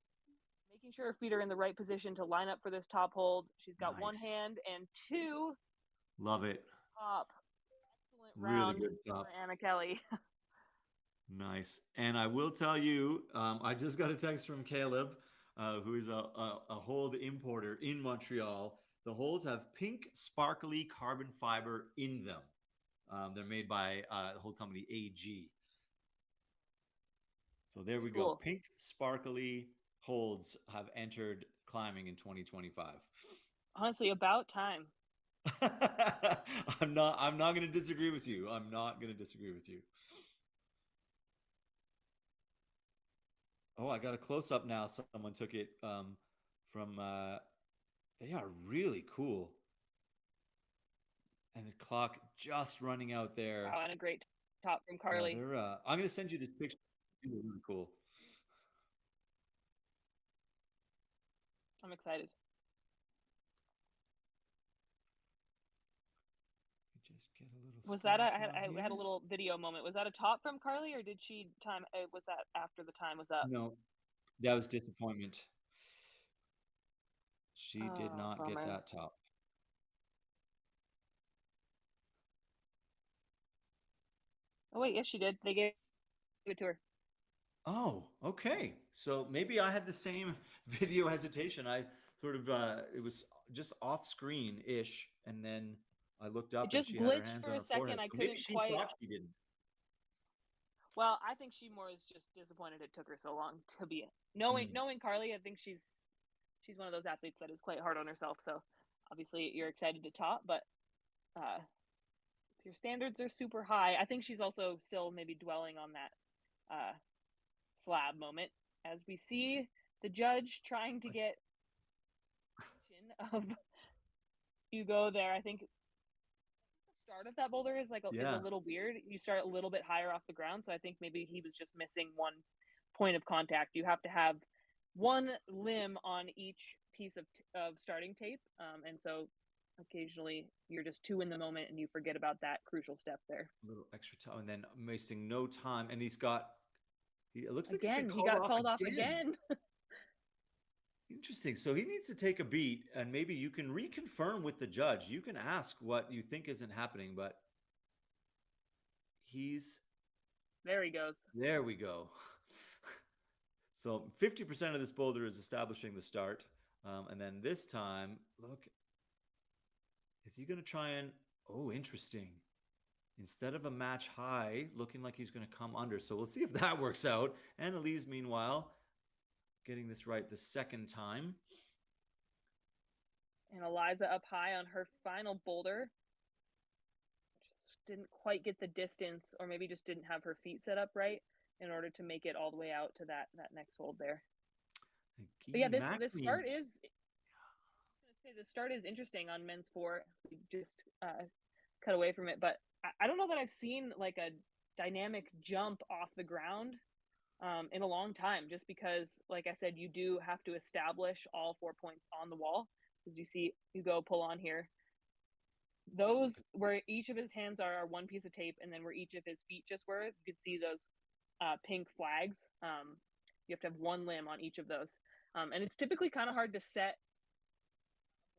making sure her feet are in the right position to line up for this top hold. She's got one Nice. hand and two Love it. top. Excellent Really round good for stuff. Anna Kelly. Nice. And I will tell you, I just got a text from Caleb, who is a hold importer in Montreal. The holds have pink, sparkly carbon fiber in them. They're made by the hold company AG. So there Very we go. cool. Pink, sparkly holds have entered climbing in 2025. Honestly, about time. I'm not going to disagree with you. I'm not going to disagree with you. Oh, I got a close up now. Someone took it from. They are really cool, and the clock just running out there. Wow, and a great top from Yeah, Carly. they're. I'm gonna send you this picture. They're really cool. I'm excited. Just get a little Was that a, screenshot I had a here. little video moment. Was that a top from Carly, or did she time? Was that after the time was up? No, that was disappointment. She did Oh, not get bummer. that top. Oh wait, yes, she did. They gave it to her. Oh, okay. So maybe I had the same video hesitation. I sort of it was just off screen ish, and then I looked It up and just she had her glitched hands for on a her second. forehead. I So maybe couldn't she quite. thought she didn't. Well, I think she more is just disappointed it took her so long to be Mm. knowing Carly. I think she's one of those athletes that is quite hard on herself. So obviously you're excited to top, but uh, if your standards are super high, I think she's also still maybe dwelling on that uh, slab moment as we see the judge trying to get of Hugo there. I think the start of that boulder is is a Yeah. little weird. You start a little bit higher off the ground, so I think maybe he was just missing one point of contact. You have to have one limb on each piece of starting tape, and so occasionally you're just too in the moment and you forget about that crucial step there. A little extra time, and then wasting no time. And it looks like he's been Again, he called got off called off again. again. Interesting. So he needs to take a beat, and maybe you can reconfirm with the judge. You can ask what you think isn't happening, but he's There he goes. there. We go. So 50% of this boulder is establishing the start. And then this time, look, is he going to try and, oh, interesting. Instead of a match high, looking like he's going to come under. So we'll see if that works out. And Elise, meanwhile, getting this right the second time. And Eliza up high on her final boulder. Just didn't quite get the distance, or maybe just didn't have her feet set up right in order to make it all the way out to that next hold there. But yeah, this start is the start is interesting on men's four. We just cut away from it, but I don't know that I've seen like a dynamic jump off the ground in a long time, just because, like I said, you do have to establish all 4 points on the wall. As you see, you go pull on here. Those where each of his hands are one piece of tape, and then where each of his feet just were, you could see those pink flags. You have to have one limb on each of those. And it's typically kind of hard to set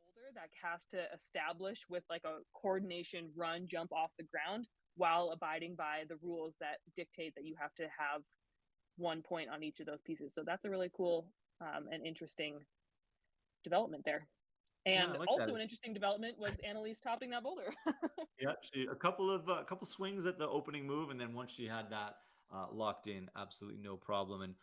a boulder that has to establish with like a coordination run, jump off the ground while abiding by the rules that dictate that you have to have 1 point on each of those pieces. So that's a really cool and interesting development there. Yeah, I And like that. also an interesting development was Annalise topping that boulder. Yeah, a couple swings at the opening move, and then once she had that locked in, absolutely no problem, and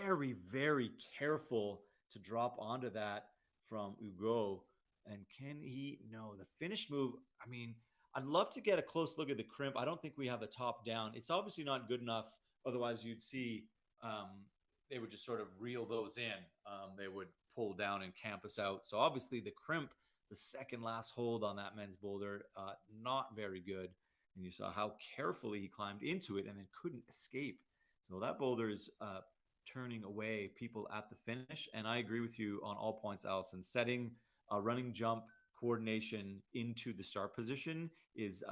very very careful to drop onto that from Hugo. And can he? No, the finish move. I mean, I'd love to get a close look at the crimp. I don't think we have the top down. It's obviously not good enough. Otherwise, you'd see they would just sort of reel those in. They would pull down and camp us out. So obviously the crimp, the second last hold on that men's boulder, not very good. And you saw how carefully he climbed into it and then couldn't escape. So that boulder is turning away people at the finish. And I agree with you on all points, Allison. Setting a running jump coordination into the start position is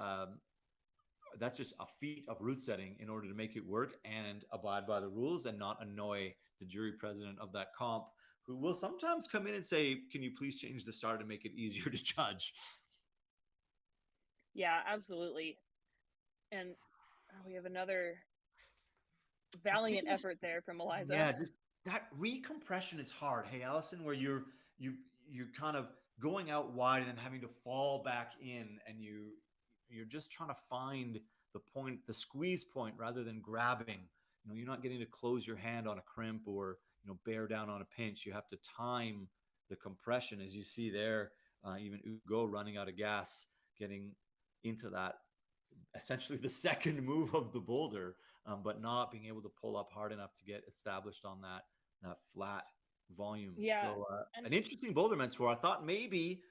that's just a feat of route setting in order to make it work and abide by the rules and not annoy the jury president of that comp, who will sometimes come in and say, can you please change the start to make it easier to judge? Yeah, absolutely. And we have another valiant effort there from Eliza. Yeah, just that recompression is hard. Hey, Allison, where you're kind of going out wide and then having to fall back in, and you're just trying to find the point, the squeeze point, rather than grabbing. You're not getting to close your hand on a crimp or bear down on a pinch. You have to time the compression, as you see there. Even Hugo running out of gas, getting into that essentially the second move of the boulder, but not being able to pull up hard enough to get established on that flat volume. Yeah, So an interesting boulder men's four. I thought maybe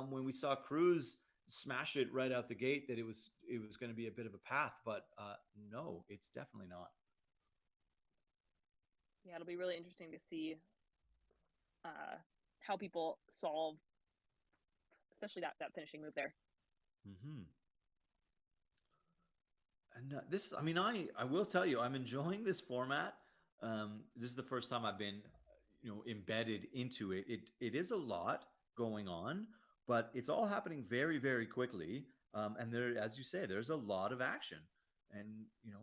when we saw Cruz smash it right out the gate that it was going to be a bit of a path, but no, it's definitely not. Yeah, it'll be really interesting to see how people solve, especially that finishing move there. Mm-hmm. And this, I mean, I will tell you, I'm enjoying this format. This is the first time I've been, embedded into it. It is a lot going on, but it's all happening very, very quickly. And there, as you say, there's a lot of action, and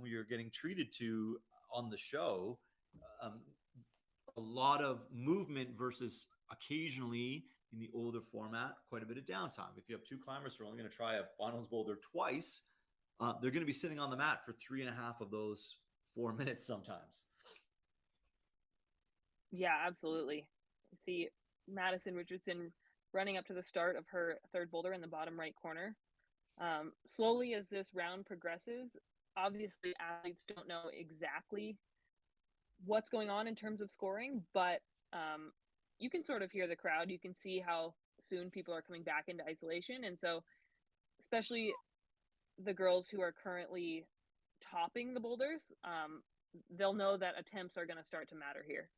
you're getting treated to on the show a lot of movement versus occasionally in the older format, quite a bit of downtime. If you have two climbers who are only going to try a finals boulder twice, they're going to be sitting on the mat for 3.5 of those 4 minutes sometimes. Yeah, absolutely. See Madison Richardson running up to the start of her third boulder in the bottom right corner. Slowly as this round progresses, obviously athletes don't know exactly what's going on in terms of scoring, but you can sort of hear the crowd. You can see how soon people are coming back into isolation. And so especially the girls who are currently topping the boulders, they'll know that attempts are going to start to matter here.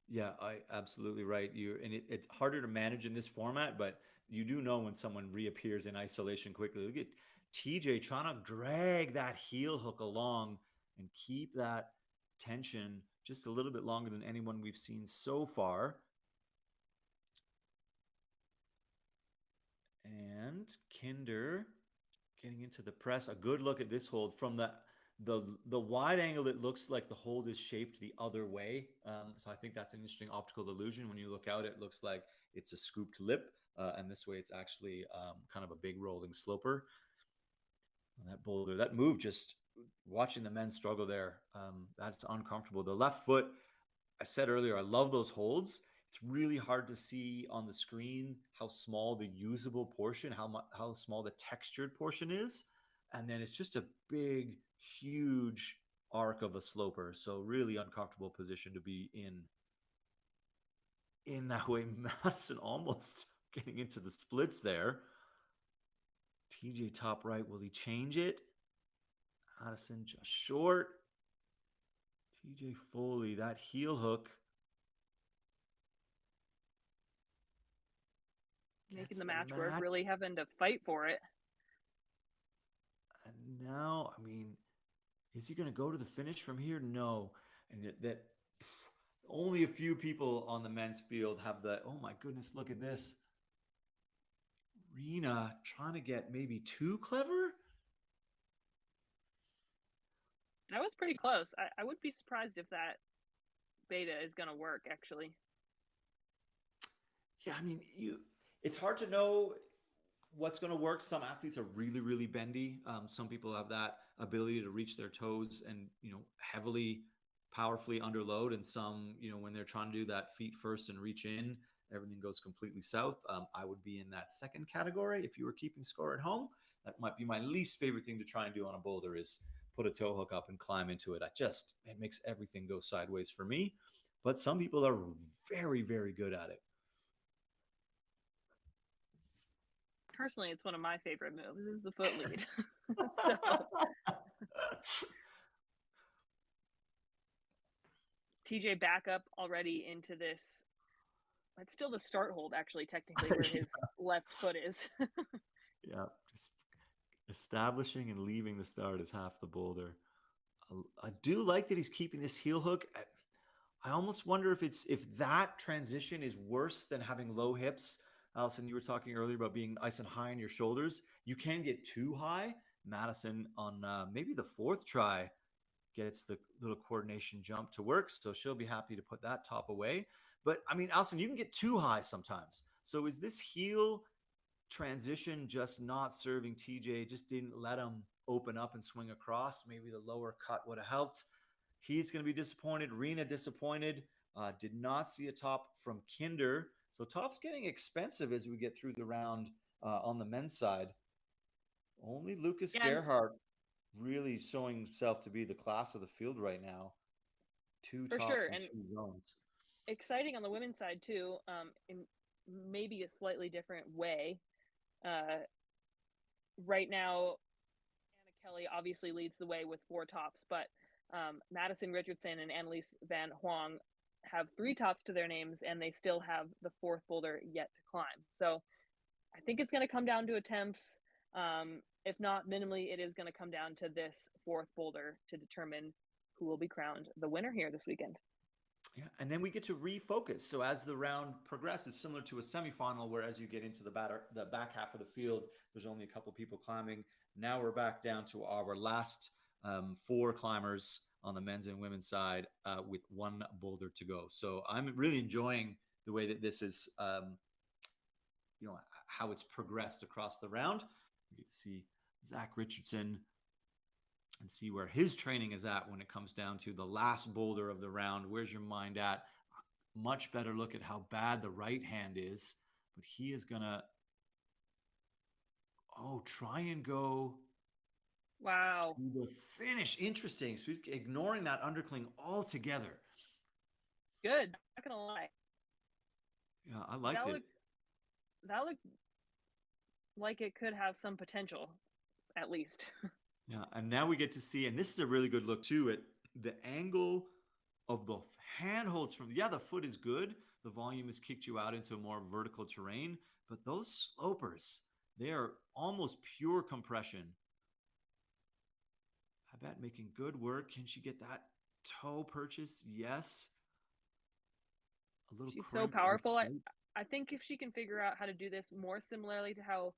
Yeah, I absolutely right. It's harder to manage in this format, but you do know when someone reappears in isolation quickly. Look at TJ trying to drag that heel hook along and keep that tension just a little bit longer than anyone we've seen so far. And Kinder getting into the press. A good look at this hold from the wide angle. It looks like the hold is shaped the other way. So I think that's an interesting optical illusion. When you look out, it looks like it's a scooped lip, and this way it's actually kind of a big rolling sloper. And that boulder, that move, just watching the men struggle there, that's uncomfortable. The left foot, I said earlier, I love those holds. It's really hard to see on the screen how small the usable portion, how small the textured portion is, and then it's just a big, huge arc of a sloper. So really uncomfortable position to be in. In that way, Madison almost getting into the splits there. TJ top right, will he change it? Madison just short. TJ Foley, that heel hook Making gets the the match work, match. really having to fight for it. And now, I mean, is he going to go to the finish from here? No. And that only a few people on the men's field have the, oh my goodness, look at this. Rena trying to get maybe too clever. That was pretty close. I would be surprised if that beta is going to work, actually. Yeah, I mean, it's hard to know what's going to work. Some athletes are really, really bendy. Some people have that ability to reach their toes and, heavily, powerfully under load. And some, when they're trying to do that feet first and reach in, everything goes completely south. I would be in that second category. If you were keeping score at home, that might be my least favorite thing to try and do on a boulder is put a toe hook up and climb into it. It makes everything go sideways for me. But some people are very, very good at it. Personally, it's one of my favorite moves. This is the foot lead. So TJ back up already into this. It's still the start hold, actually, technically, where his left foot is. Yeah, just establishing and leaving the start is half the boulder. I do like that he's keeping this heel hook. I almost wonder if that transition is worse than having low hips. Allison, you were talking earlier about being nice and high on your shoulders. You can get too high. Madison on maybe the fourth try gets the little coordination jump to work. So she'll be happy to put that top away. But I mean, Allison, you can get too high sometimes. So is this heel transition just not serving TJ? Just didn't let him open up and swing across. Maybe the lower cut would have helped. He's going to be disappointed. Rena disappointed. Did not see a top from Kinder. So top's getting expensive as we get through the round on the men's side. Only Lucas Yeah, Gerhardt really showing himself to be the class of the field right now. Two for sure. tops and And two zones. exciting on the women's side, too, in maybe a slightly different way. Right now, Anna Kelly obviously leads the way with 4 tops, but Madison Richardson and Annalise Van Huang have 3 tops to their names, and they still have the 4th boulder yet to climb. So I think it's going to come down to attempts. If not minimally, it is going to come down to this 4th boulder to determine who will be crowned the winner here this weekend. Yeah, and then we get to refocus. So as the round progresses, similar to a semifinal, where as you get into the back half of the field, there's only a couple people climbing. Now we're back down to our last 4 climbers on the men's and women's side with 1 boulder to go. So I'm really enjoying the way that this is, how it's progressed across the round. You get to see Zach Richardson and see where his training is at when it comes down to the last boulder of the round. Where's your mind at? Much better look at how bad the right hand is, but he is gonna try and go Wow. to the finish. Interesting. So he's ignoring that undercling altogether. Good. Not gonna lie. Yeah, I liked it. That looked like it could have some potential. at least. Yeah, and now we get to see, and this is a really good look too, at the angle of the handholds from, yeah, the foot is good. The volume has kicked you out into a more vertical terrain, but those slopers, they are almost pure compression. I bet making good work. Can she get that toe purchase? Yes. A little She's so crimp in powerful. the flight. I think if she can figure out how to do this more similarly to how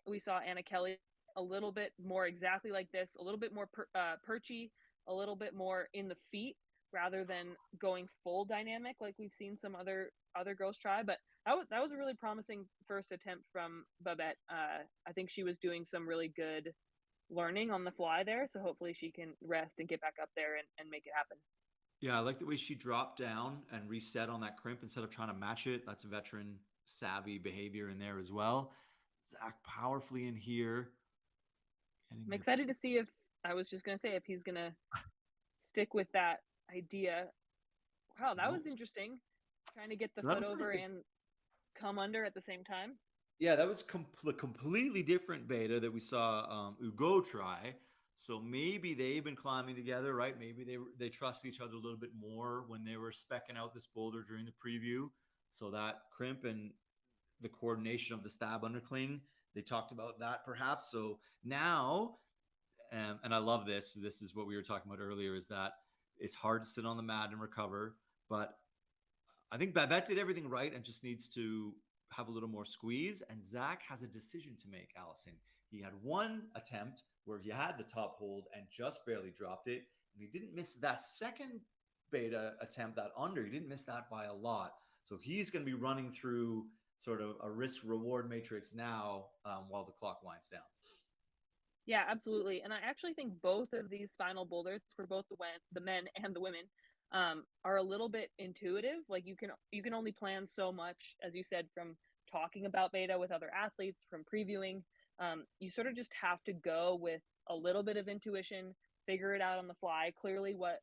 we saw Anna Kelly, a little bit more exactly like this, a little bit more perchy, a little bit more in the feet rather than going full dynamic like we've seen some other girls try. But that was a really promising first attempt from Babette. I think she was doing some really good learning on the fly there, so hopefully she can rest and get back up there and make it happen. Yeah, I like the way she dropped down and reset on that crimp instead of trying to match it. That's veteran savvy behavior in there as well. Zach powerfully in here. I'm Getting the excited to see if I was just gonna say if he's gonna stick with that idea. Wow, that was notes. interesting. Trying to get the So that foot was over really, and come under at the same time. yeah, that was completely different beta that we saw Ugo try. So maybe they've been climbing together, right? Maybe they trust each other a little bit more when they were specking out this boulder during the preview. So that crimp and the coordination of the stab undercling, they talked about that perhaps. So now, and I love this. This is what we were talking about earlier: is that it's hard to sit on the mat and recover, but I think Babette did everything right and just needs to have a little more squeeze. And Zach has a decision to make, Allison. He had one attempt where he had the top hold and just barely dropped it. And he didn't miss that second beta attempt, that under. He didn't miss that by a lot. So he's going to be running through sort of a risk reward matrix now while the clock winds down. Yeah, absolutely. And I actually think both of these final boulders for both the men and the women are a little bit intuitive. Like you can only plan so much, as you said, from talking about beta with other athletes, from previewing. You sort of just have to go with a little bit of intuition, figure it out on the fly. Clearly, what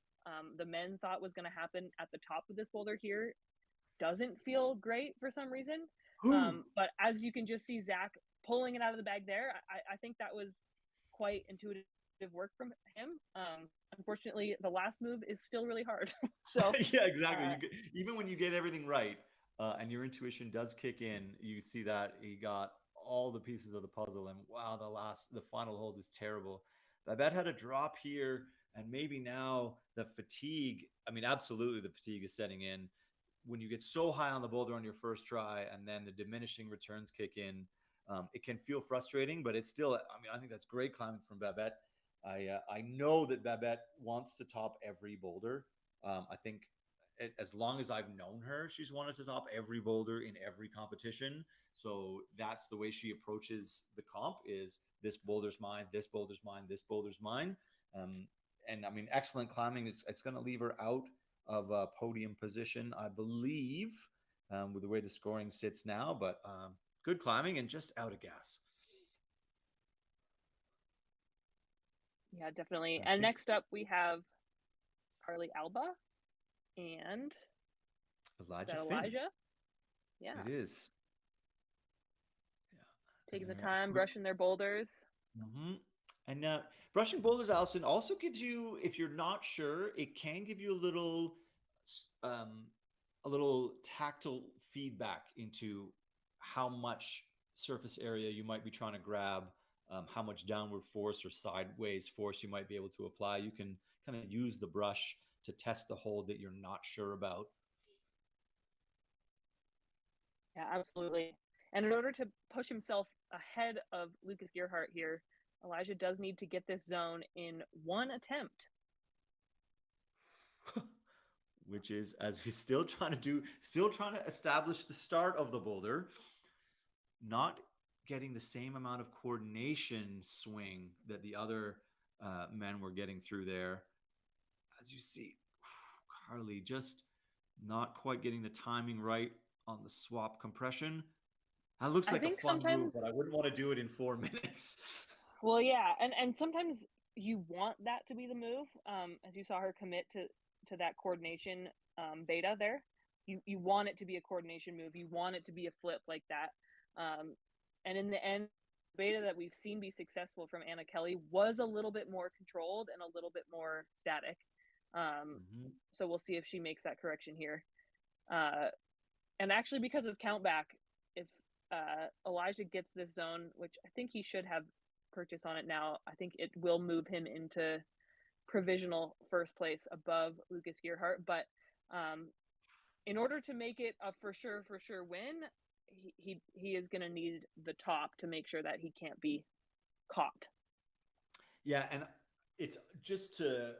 the men thought was going to happen at the top of this boulder here doesn't feel great for some reason. But as you can just see Zach pulling it out of the bag there, I think that was quite intuitive work from him. Unfortunately, the last move is still really hard. So, Yeah, exactly. uh, Even when you get everything right and your intuition does kick in, you see that he got all the pieces of the puzzle. And wow, the final hold is terrible. Babette had a drop here, and maybe now the fatigue. I mean, absolutely, the fatigue is setting in when you get so high on the boulder on your first try, and then the diminishing returns kick in. It can feel frustrating, but it's still. I mean, I think that's great climbing from Babette. I know that Babette wants to top every boulder. I think as long as I've known her, she's wanted to top every boulder in every competition. So that's the way she approaches the comp: is this boulder's mine, this boulder's mine, this boulder's mine. Um, and I mean, excellent climbing. It's going to leave her out of a podium position, I believe, with the way the scoring sits now. But good climbing and just out of gas. yeah, definitely. I And think next up, we have Carly Alba and is Elijah that Finn. Elijah? Yeah, It is. Yeah. taking the And time, quick. brushing their boulders. Mm-hmm. And brushing boulders, Allison, also gives you, if you're not sure, it can give you um, a little tactile feedback into how much surface area you might be trying to grab, how much downward force or sideways force you might be able to apply. You can kind of use the brush to test the hold that you're not sure about. Yeah, absolutely. And in order to push himself ahead of Lucas Gearhart here, Elijah does need to get this zone in one attempt. Which is, as he's still trying to do, still trying to establish the start of the boulder, not getting the same amount of coordination swing that the other men were getting through there. As you see, Carly just not quite getting the timing right on the swap compression. That looks I like a think fun move, but sometimes, I wouldn't want to do it in 4 minutes. well, yeah, and sometimes you want that to be the move. As you saw her commit to that coordination beta there, you want it to be a coordination move. You want it to be a flip like that. And in the end, beta that we've seen be successful from Anna Kelly was a little bit more controlled and a little bit more static. Um, Hmm. so we'll see if she makes that correction here. Uh, and actually, because of countback, if Elijah gets this zone, which I think he should have purchase on it now, I think it will move him into provisional first place above Lucas Gearhart. But um, in order to make it a for sure win, he is going to need the top to make sure that he can't be caught. Yeah, and it's just to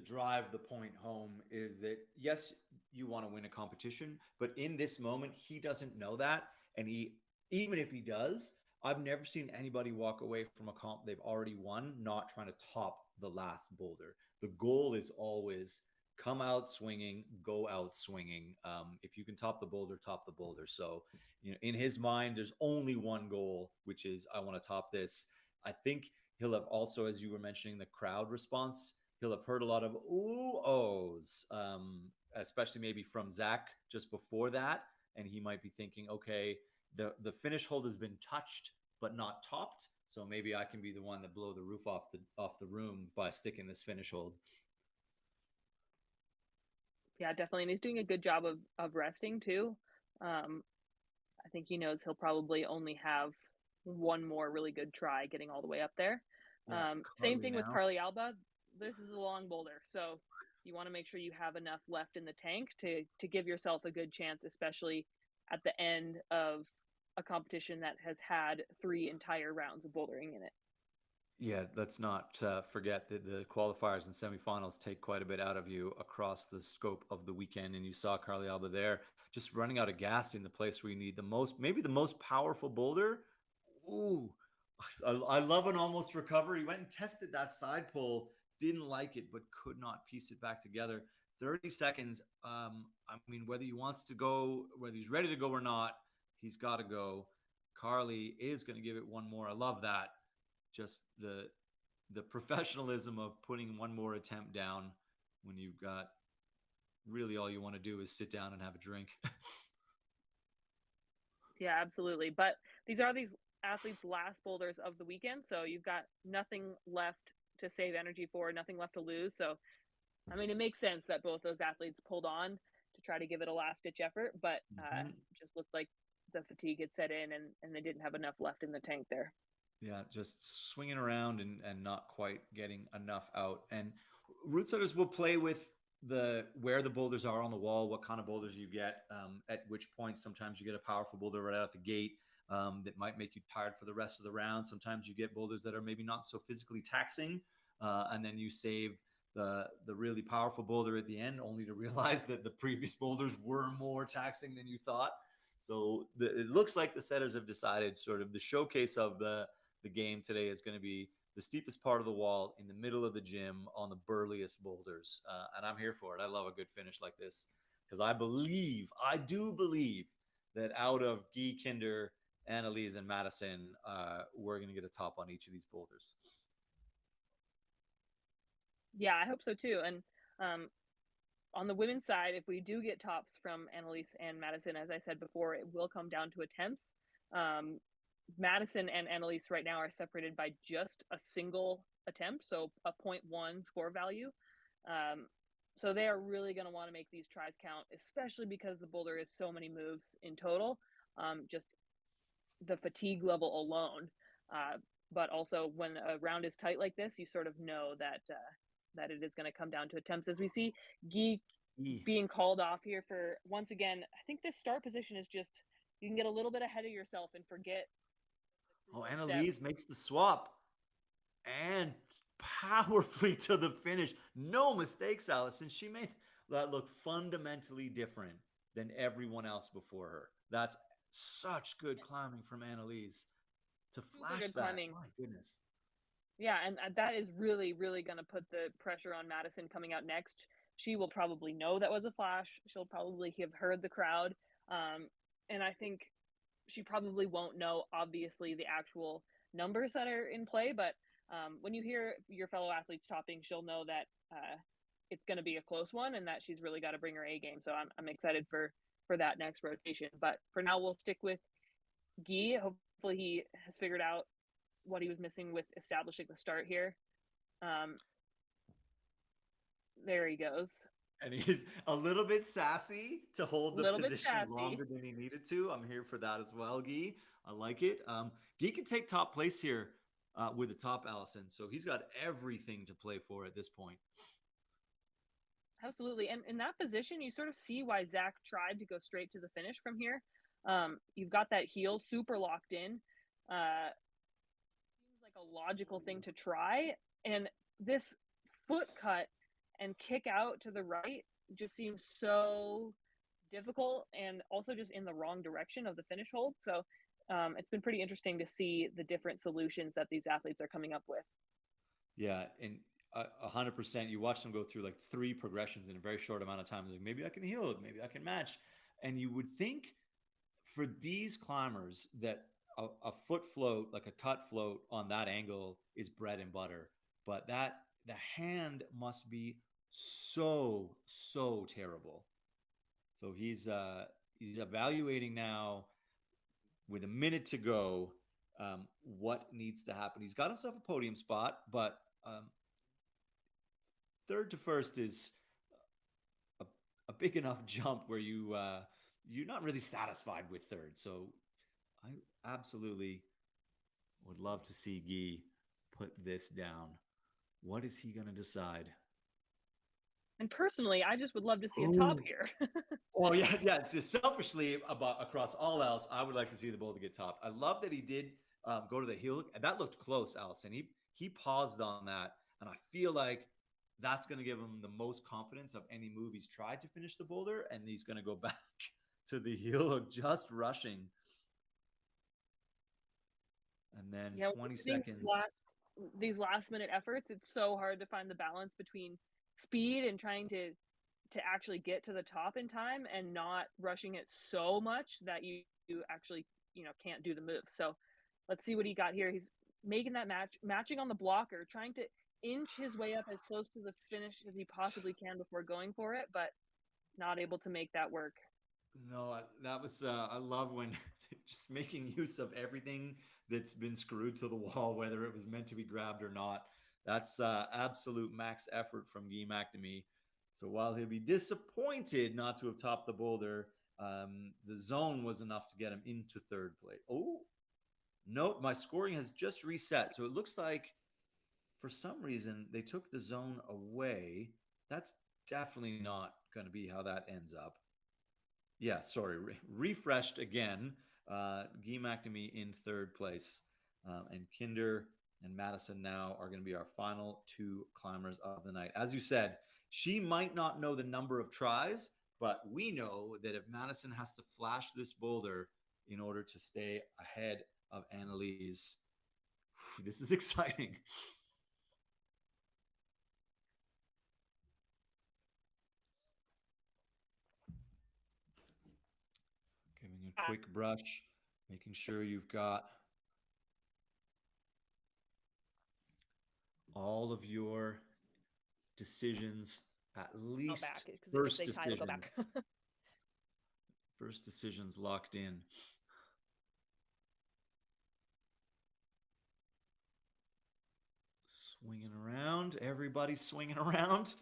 drive the point home is that yes, you want to win a competition, but in this moment he doesn't know that, and he even if he does, I've never seen anybody walk away from a comp they've already won not trying to top the last boulder. The goal is always come out swinging, go out swinging. If you can top the boulder, top the boulder. So, in his mind, there's only one goal, which is I want to top this. I think he'll have also, as you were mentioning, the crowd response. He'll have heard a lot of ooh ohs, especially maybe from Zach just before that, and he might be thinking, okay, the finish hold has been touched but not topped, so maybe I can be the one that blow the roof off the room by sticking this finish hold. Yeah, definitely, and he's doing a good job of resting too. Um, I think he knows he'll probably only have one more really good try getting all the way up there. Yeah, Same Carly thing with now. Carly Alba. This is a long boulder, so you want to make sure you have enough left in the tank to give yourself a good chance, especially at the end of a competition that has had 3 entire rounds of bouldering in it. Yeah, let's not forget that the qualifiers and semifinals take quite a bit out of you across the scope of the weekend. And you saw Carly Alba there just running out of gas in the place where you need the most, maybe the most powerful boulder. Ooh, I love an almost recovery. He went and tested that side pull, didn't like it, but could not piece it back together. 30 seconds. I mean, whether he wants to go, whether he's ready to go or not, he's got to go. Carly is going to give it one more. I love that, just the professionalism of putting one more attempt down when you've got really all you want to do is sit down and have a drink. Yeah, absolutely. But these athletes' last boulders of the weekend, so you've got nothing left to save energy for, nothing left to lose. So, I mean, it makes sense that both those athletes pulled on to try to give it a last ditch effort, but Mm-hmm. just looked like the fatigue had set in and they didn't have enough left in the tank there. Yeah, just swinging around and not quite getting enough out. And root setters will play with the where the boulders are on the wall, what kind of boulders you get, at which point. Sometimes you get a powerful boulder right out the gate, that might make you tired for the rest of the round. Sometimes you get boulders that are maybe not so physically taxing, and then you save the really powerful boulder at the end, only to realize that the previous boulders were more taxing than you thought. So it looks like the setters have decided sort of the showcase of the game today is going to be the steepest part of the wall in the middle of the gym on the burliest boulders. And I'm here for it. I love a good finish like this because I do believe that out of Guy, Kinder, Annalise, and Madison, we're going to get a top on each of these boulders. Yeah, I hope so too. And um, on the women's side, if we do get tops from Annalise and Madison, as I said before, it will come down to attempts. Um, Madison and Annalise right now are separated by just a single attempt, so a 0.1 score value. Um, so they are really going to want to make these tries count, especially because the boulder is so many moves in total. Just the fatigue level alone. Uh, but also, when a round is tight like this, you sort of know that it is going to come down to attempts. As we see Guy E. being called off here for once again, I think this start position is just you can get a little bit ahead of yourself and forget the Oh, crucial step. Annalise makes the swap and powerfully to the finish. No mistakes, Allison. She made that look fundamentally different than everyone else before her. That's such good climbing from Annalise to Super flash good that. climbing. My goodness. Yeah, and that is really, really going to put the pressure on Madison coming out next. She will probably know that was a flash. She'll probably have heard the crowd. Um, and I think she probably won't know, obviously, the actual numbers that are in play. But when you hear your fellow athletes topping, she'll know that it's going to be a close one and that she's really got to bring her A game. So I'm excited for that next rotation. But for now, we'll stick with Guy. Hopefully, he has figured out what he was missing with establishing the start here. Um, there he goes. And he's a little bit sassy to hold A the little bit position sassy. longer than he needed to. I'm here for that as well, Guy. I like it. Guy can take top place here with the top, Allison. So he's got everything to play for at this point. Absolutely. And in that position, you sort of see why Zach tried to go straight to the finish from here. You've got that heel super locked in. Seems like a logical thing to try. And this foot cut and kick out to the right just seems so difficult and also just in the wrong direction of the finish hold. So it's been pretty interesting to see the different solutions that these athletes are coming up with. Yeah, and 100%. You watch them go through like 3 progressions in a very short amount of time. Like maybe I can heal it, maybe I can match. And you would think for these climbers that a foot float, like a cut float on that angle, is bread and butter. But that the hand must be so terrible. So he's evaluating now with a minute to go what needs to happen. He's got himself a podium spot, but third to first is a, a big enough jump where you're not really satisfied with third. So I absolutely would love to see Guy put this down. What is he going to decide? And personally, I just would love to see a top Oh, here. oh yeah. It's just selfishly, about across all else, I would like to see the Boulder get topped. I love that he did go to the heel. That looked close, Allison. He paused on that, and I feel like that's going to give him the most confidence of any move he's tried to finish the boulder, and he's going to go back to the heel hook, just rushing, and then Yeah, 20 last seconds. these last minute efforts, it's so hard to find the balance between speed and trying to actually get to the top in time and not rushing it so much that you actually, can't do the move. So let's see what he got here. He's making that matching on the blocker, trying to inch his way up as close to the finish as he possibly can before going for it, but not able to make that work. No, that was I love when just making use of everything that's been screwed to the wall, whether it was meant to be grabbed or not. That's absolute max effort from Guy McNamee. So while he'll be disappointed not to have topped the boulder, the zone was enough to get him into third place. Oh, no, my scoring has just reset. So it looks like for some reason they took the zone away. That's definitely not going to be how that ends up. Yeah, sorry, refreshed again. Guy McNamee in third place, and Kinder and Madison now are going to be our final 2 climbers of the night. As you said, she might not know the number of tries, but we know that if Madison has to flash this boulder in order to stay ahead of Annalise, this is exciting. Giving a quick brush, making sure you've got all of your decisions, at Go back least because if first they tie, it'll go decision, back. first decisions locked in. Swinging around, everybody's swinging around.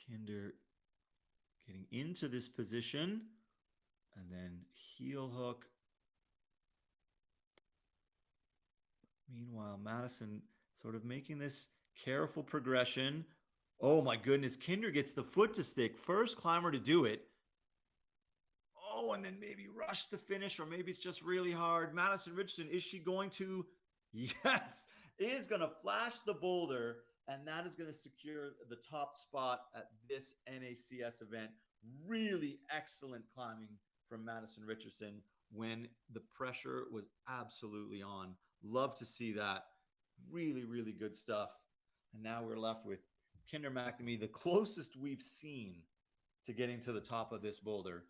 Kinder getting into this position, and then heel hook. Meanwhile, Madison sort of making this careful progression. Oh my goodness, Kinder gets the foot to stick. First climber to do it. Oh, and then maybe rush the finish, or maybe it's just really hard. Madison Richardson, is she going to? Yes, is going to flash the boulder, and that is going to secure the top spot at this NACS event. Really excellent climbing from Madison Richardson when the pressure was absolutely on. Love to see that. Really good stuff. And now we're left with Kinder McNamee, the closest we've seen to getting to the top of this boulder.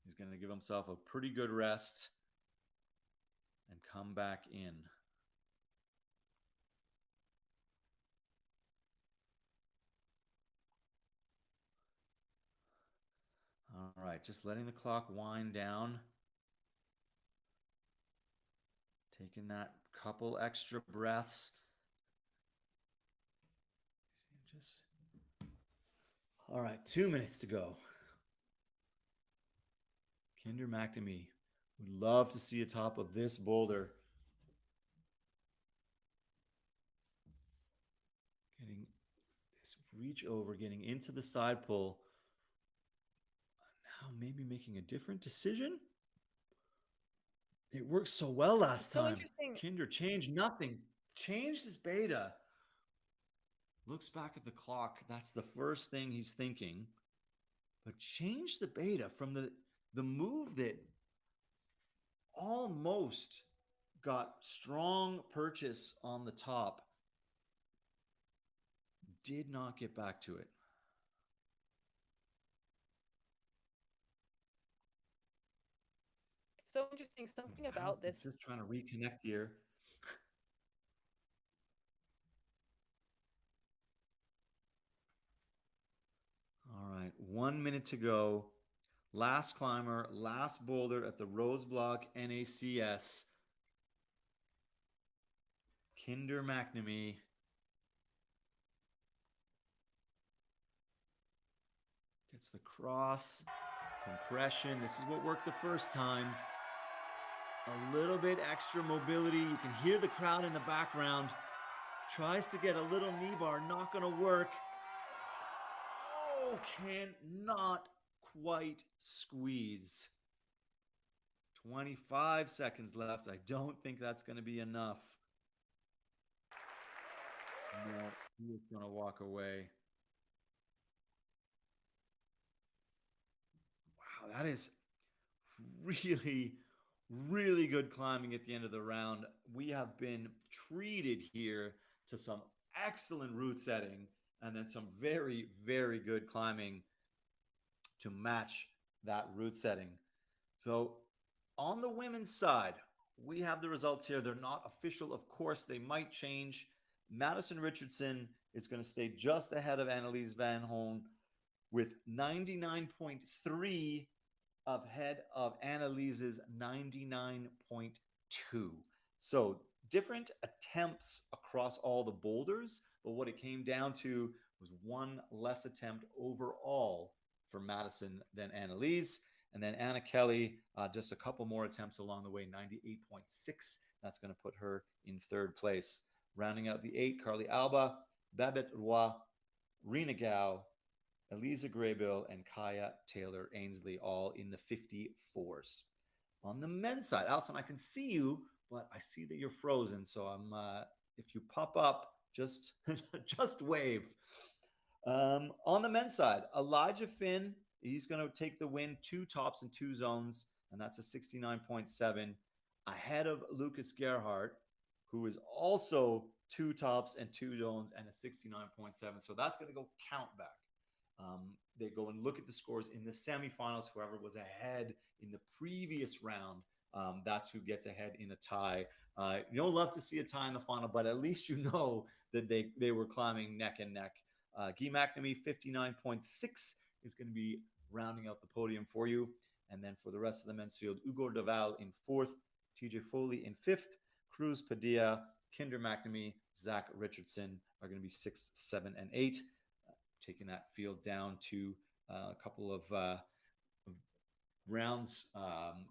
He's going to give himself a pretty good rest and come back in. All All right, just letting the clock wind down. Taking that couple extra breaths. Just all right, 2 minutes to go. Kinder McNamee would love to see a top of this boulder. Getting this reach over, getting into the side pull. Now maybe making a different decision. It worked so well last So time. interesting. Kinder changed nothing. Changed his beta. Looks back at the clock. That's the first thing he's thinking. But changed the beta from the move that almost got strong purchase on the top. Did not get back to it. So interesting. Something about this. Just trying to reconnect here. All right, 1 minute to go. Last climber, last boulder at the Rose Block NACS. Kinder McNamee. Gets the cross, compression. This is what worked the first time. A little bit extra mobility. You can hear the crowd in the background. Tries to get a little knee bar, not gonna work. Oh, cannot quite squeeze. 25 seconds left. I don't think that's gonna be enough. No, he's gonna walk away. Wow, that is really, really good climbing at the end of the round. We have been treated here to some excellent route setting and then some very, very good climbing to match that route setting. So on the women's side, we have the results here. They're not official, of course. They might change. Madison Richardson is going to stay just ahead of Annelies Van Hoon with 99.3 ahead of Annelies's 99.2. So different attempts across all the boulders, but what it came down to was one less attempt overall for Madison than Annelies. And then Anna Kelly, just a couple more attempts along the way, 98.6. That's going to put her in third place. Rounding out the 8, Carly Alba, Babette Roy, Rena Gao, Eliza Graybill, and Kaya Taylor Ainsley, all in the 54s. On the men's side, Allison, I can see you, but I see that you're frozen. So if you pop up, just just wave. On the men's side, Elijah Finn, he's going to take the win, 2 tops and 2 zones, and that's a 69.7 ahead of Lucas Gerhardt, who is also 2 tops and 2 zones and a 69.7. So that's going to go count back. They go and look at the scores in the semifinals. Whoever was ahead in the previous round, that's who gets ahead in a tie. You don't love to see a tie in the final, but at least you know that they were climbing neck and neck. Guy McNamee, 59.6, is going to be rounding out the podium for you. And then for the rest of the men's field, Ugo Deval in 4th, TJ Foley in 5th, Cruz Padilla, Kinder McNamee, Zach Richardson are going to be 6, 7, and 8. Taking that field down to a couple of rounds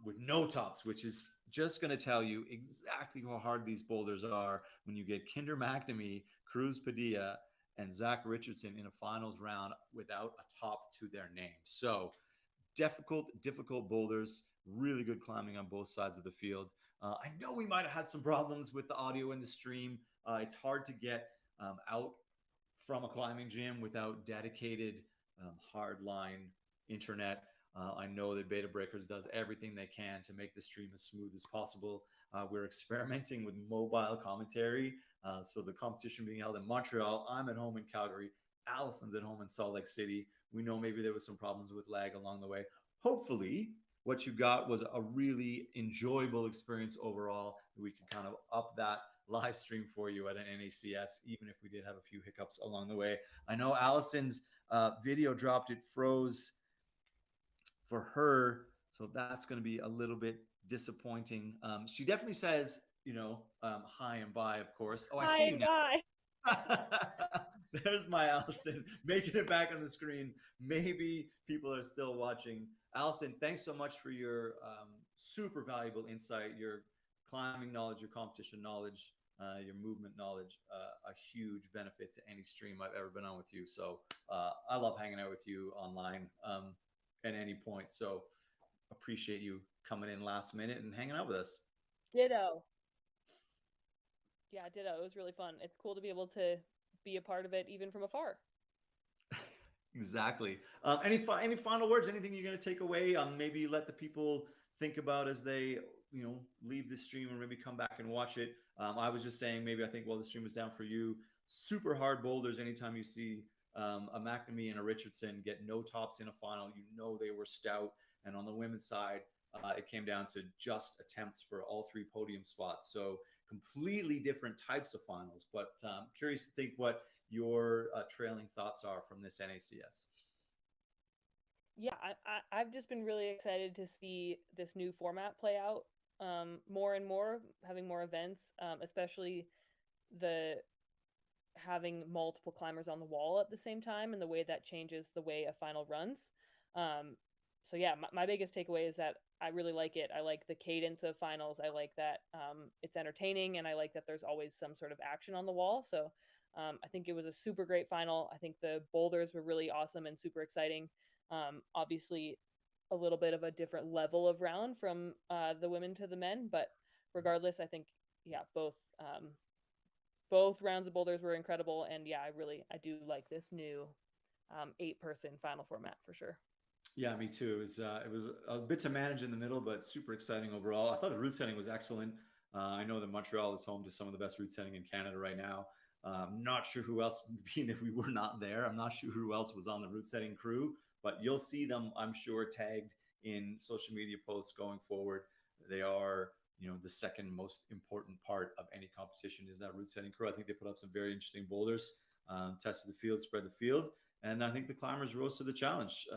with no tops, which is just going to tell you exactly how hard these boulders are when you get Kinder McNamee, Cruz Padilla, and Zach Richardson in a finals round without a top to their name. So difficult boulders, really good climbing on both sides of the field. I know we might have had some problems with the audio in the stream. It's hard to get out from a climbing gym without dedicated hardline internet. I know that Beta Breakers does everything they can to make the stream as smooth as possible. We're experimenting with mobile commentary. So the competition being held in Montreal, I'm at home in Calgary, Allison's at home in Salt Lake City. We know maybe there was some problems with lag along the way. Hopefully what you got was a really enjoyable experience overall. We can kind of up that live stream for you at an NACS, even if we did have a few hiccups along the way. I know Allison's video dropped. It froze for her. So that's going to be a little bit disappointing. She definitely says, hi and bye, of course. Oh, I Hi see you and bye. now. There's my Allison making it back on the screen. Maybe people are still watching. Allison, thanks so much for your super valuable insight, your climbing knowledge, your competition knowledge, your movement knowledge. A huge benefit to any stream I've ever been on with you. So I love hanging out with you online at any point. So appreciate you coming in last minute and hanging out with us. Ditto. Yeah, ditto. It was really fun. It's cool to be able to be a part of it even from afar. Exactly. Any final words? Anything you're going to take away? Maybe let the people think about as they leave the stream or maybe come back and watch it. I was just saying maybe I think while the stream was down for you, super hard boulders. Anytime you see a McNamee and a Richardson get no tops in a final, they were stout. And on the women's side, it came down to just attempts for all three podium spots. So completely different types of finals. But curious to think what your trailing thoughts are from this NACS. Yeah, I've just been really excited to see this new format play out more and more, having more events, especially the having multiple climbers on the wall at the same time and the way that changes the way a final runs. So yeah, my biggest takeaway is that I really like it. I like the cadence of finals. I like that it's entertaining, and I like that there's always some sort of action on the wall. So I think it was a super great final. I think the boulders were really awesome and super exciting. Obviously, a little bit of a different level of round from the women to the men, but regardless, I think yeah, both rounds of boulders were incredible, and yeah, I do like this new 8-person final format for sure. Yeah, me too. It was a bit to manage in the middle, but super exciting overall. I thought the route setting was excellent. I know that Montreal is home to some of the best route setting in Canada right now. Not sure who else, being that we were not there, I'm not sure who else was on the route setting crew, but you'll see them, I'm sure, tagged in social media posts going forward. They are, the second most important part of any competition is that route setting crew. I think they put up some very interesting boulders, tested the field, spread the field. And I think the climbers rose to the challenge.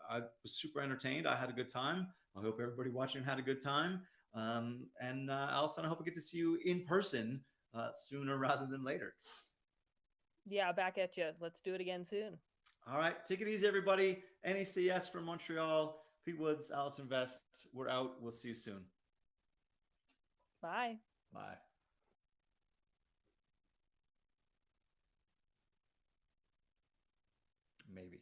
I was super entertained. I had a good time. I hope everybody watching had a good time. And Allison, I hope we get to see you in person sooner rather than later. Yeah, back at you. Let's do it again soon. All right. Take it easy, everybody. NACS from Montreal. Pete Woods, Allison Vest. We're out. We'll see you soon. Bye. Bye. Maybe.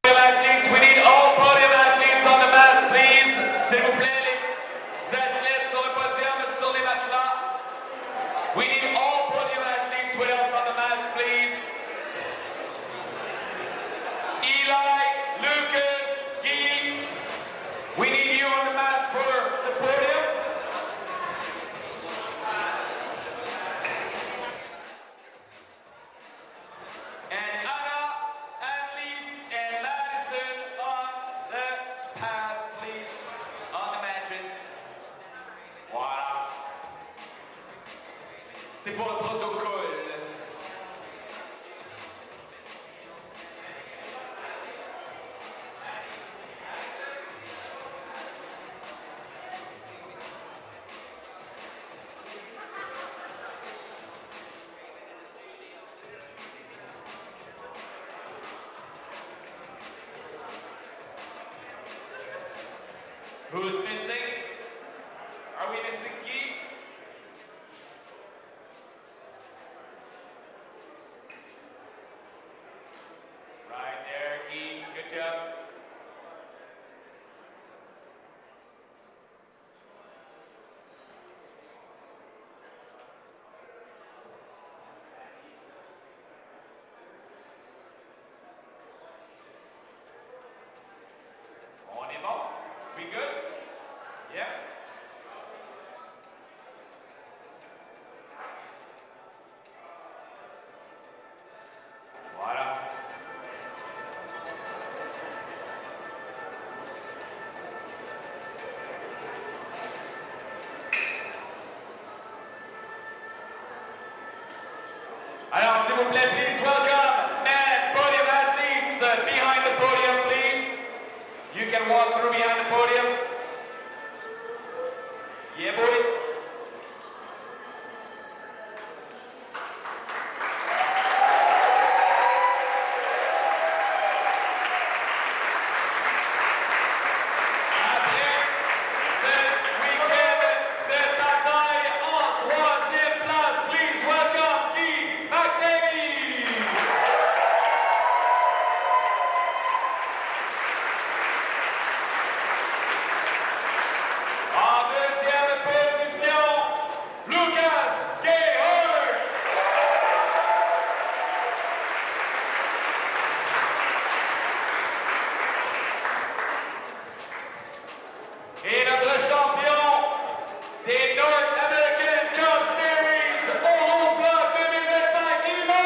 Athletes, we need all podium athletes on the mats, please. S'il vous plaît, les athlètes sur le podium, sur les mats-là. We need all podium athletes with us on the mats, please. Eli, Lucas, Guy, we need you on the mats for the podium. And Anna, Annelise, and Madison on the pads, please, on the mattress. Voilà. C'est pour le protocole. Who's missing? Are we missing Guy? Right there, Guy. Good job. On est bon? We good? Yeah? Voilà. Alors, s'il vous plaît, please welcome men, podium athletes behind the podium, please. You can walk through behind the podium. Yeah, boys. Après ce week-end de bataille en troisième place, please welcome Guy McNamee. En deuxième position, Lucas Gayhart. Et notre champion des North American Cup Series au Bloc 2025, Eli.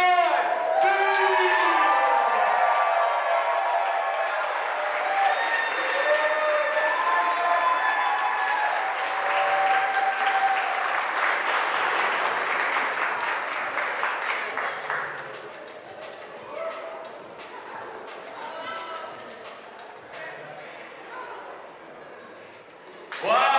Wow!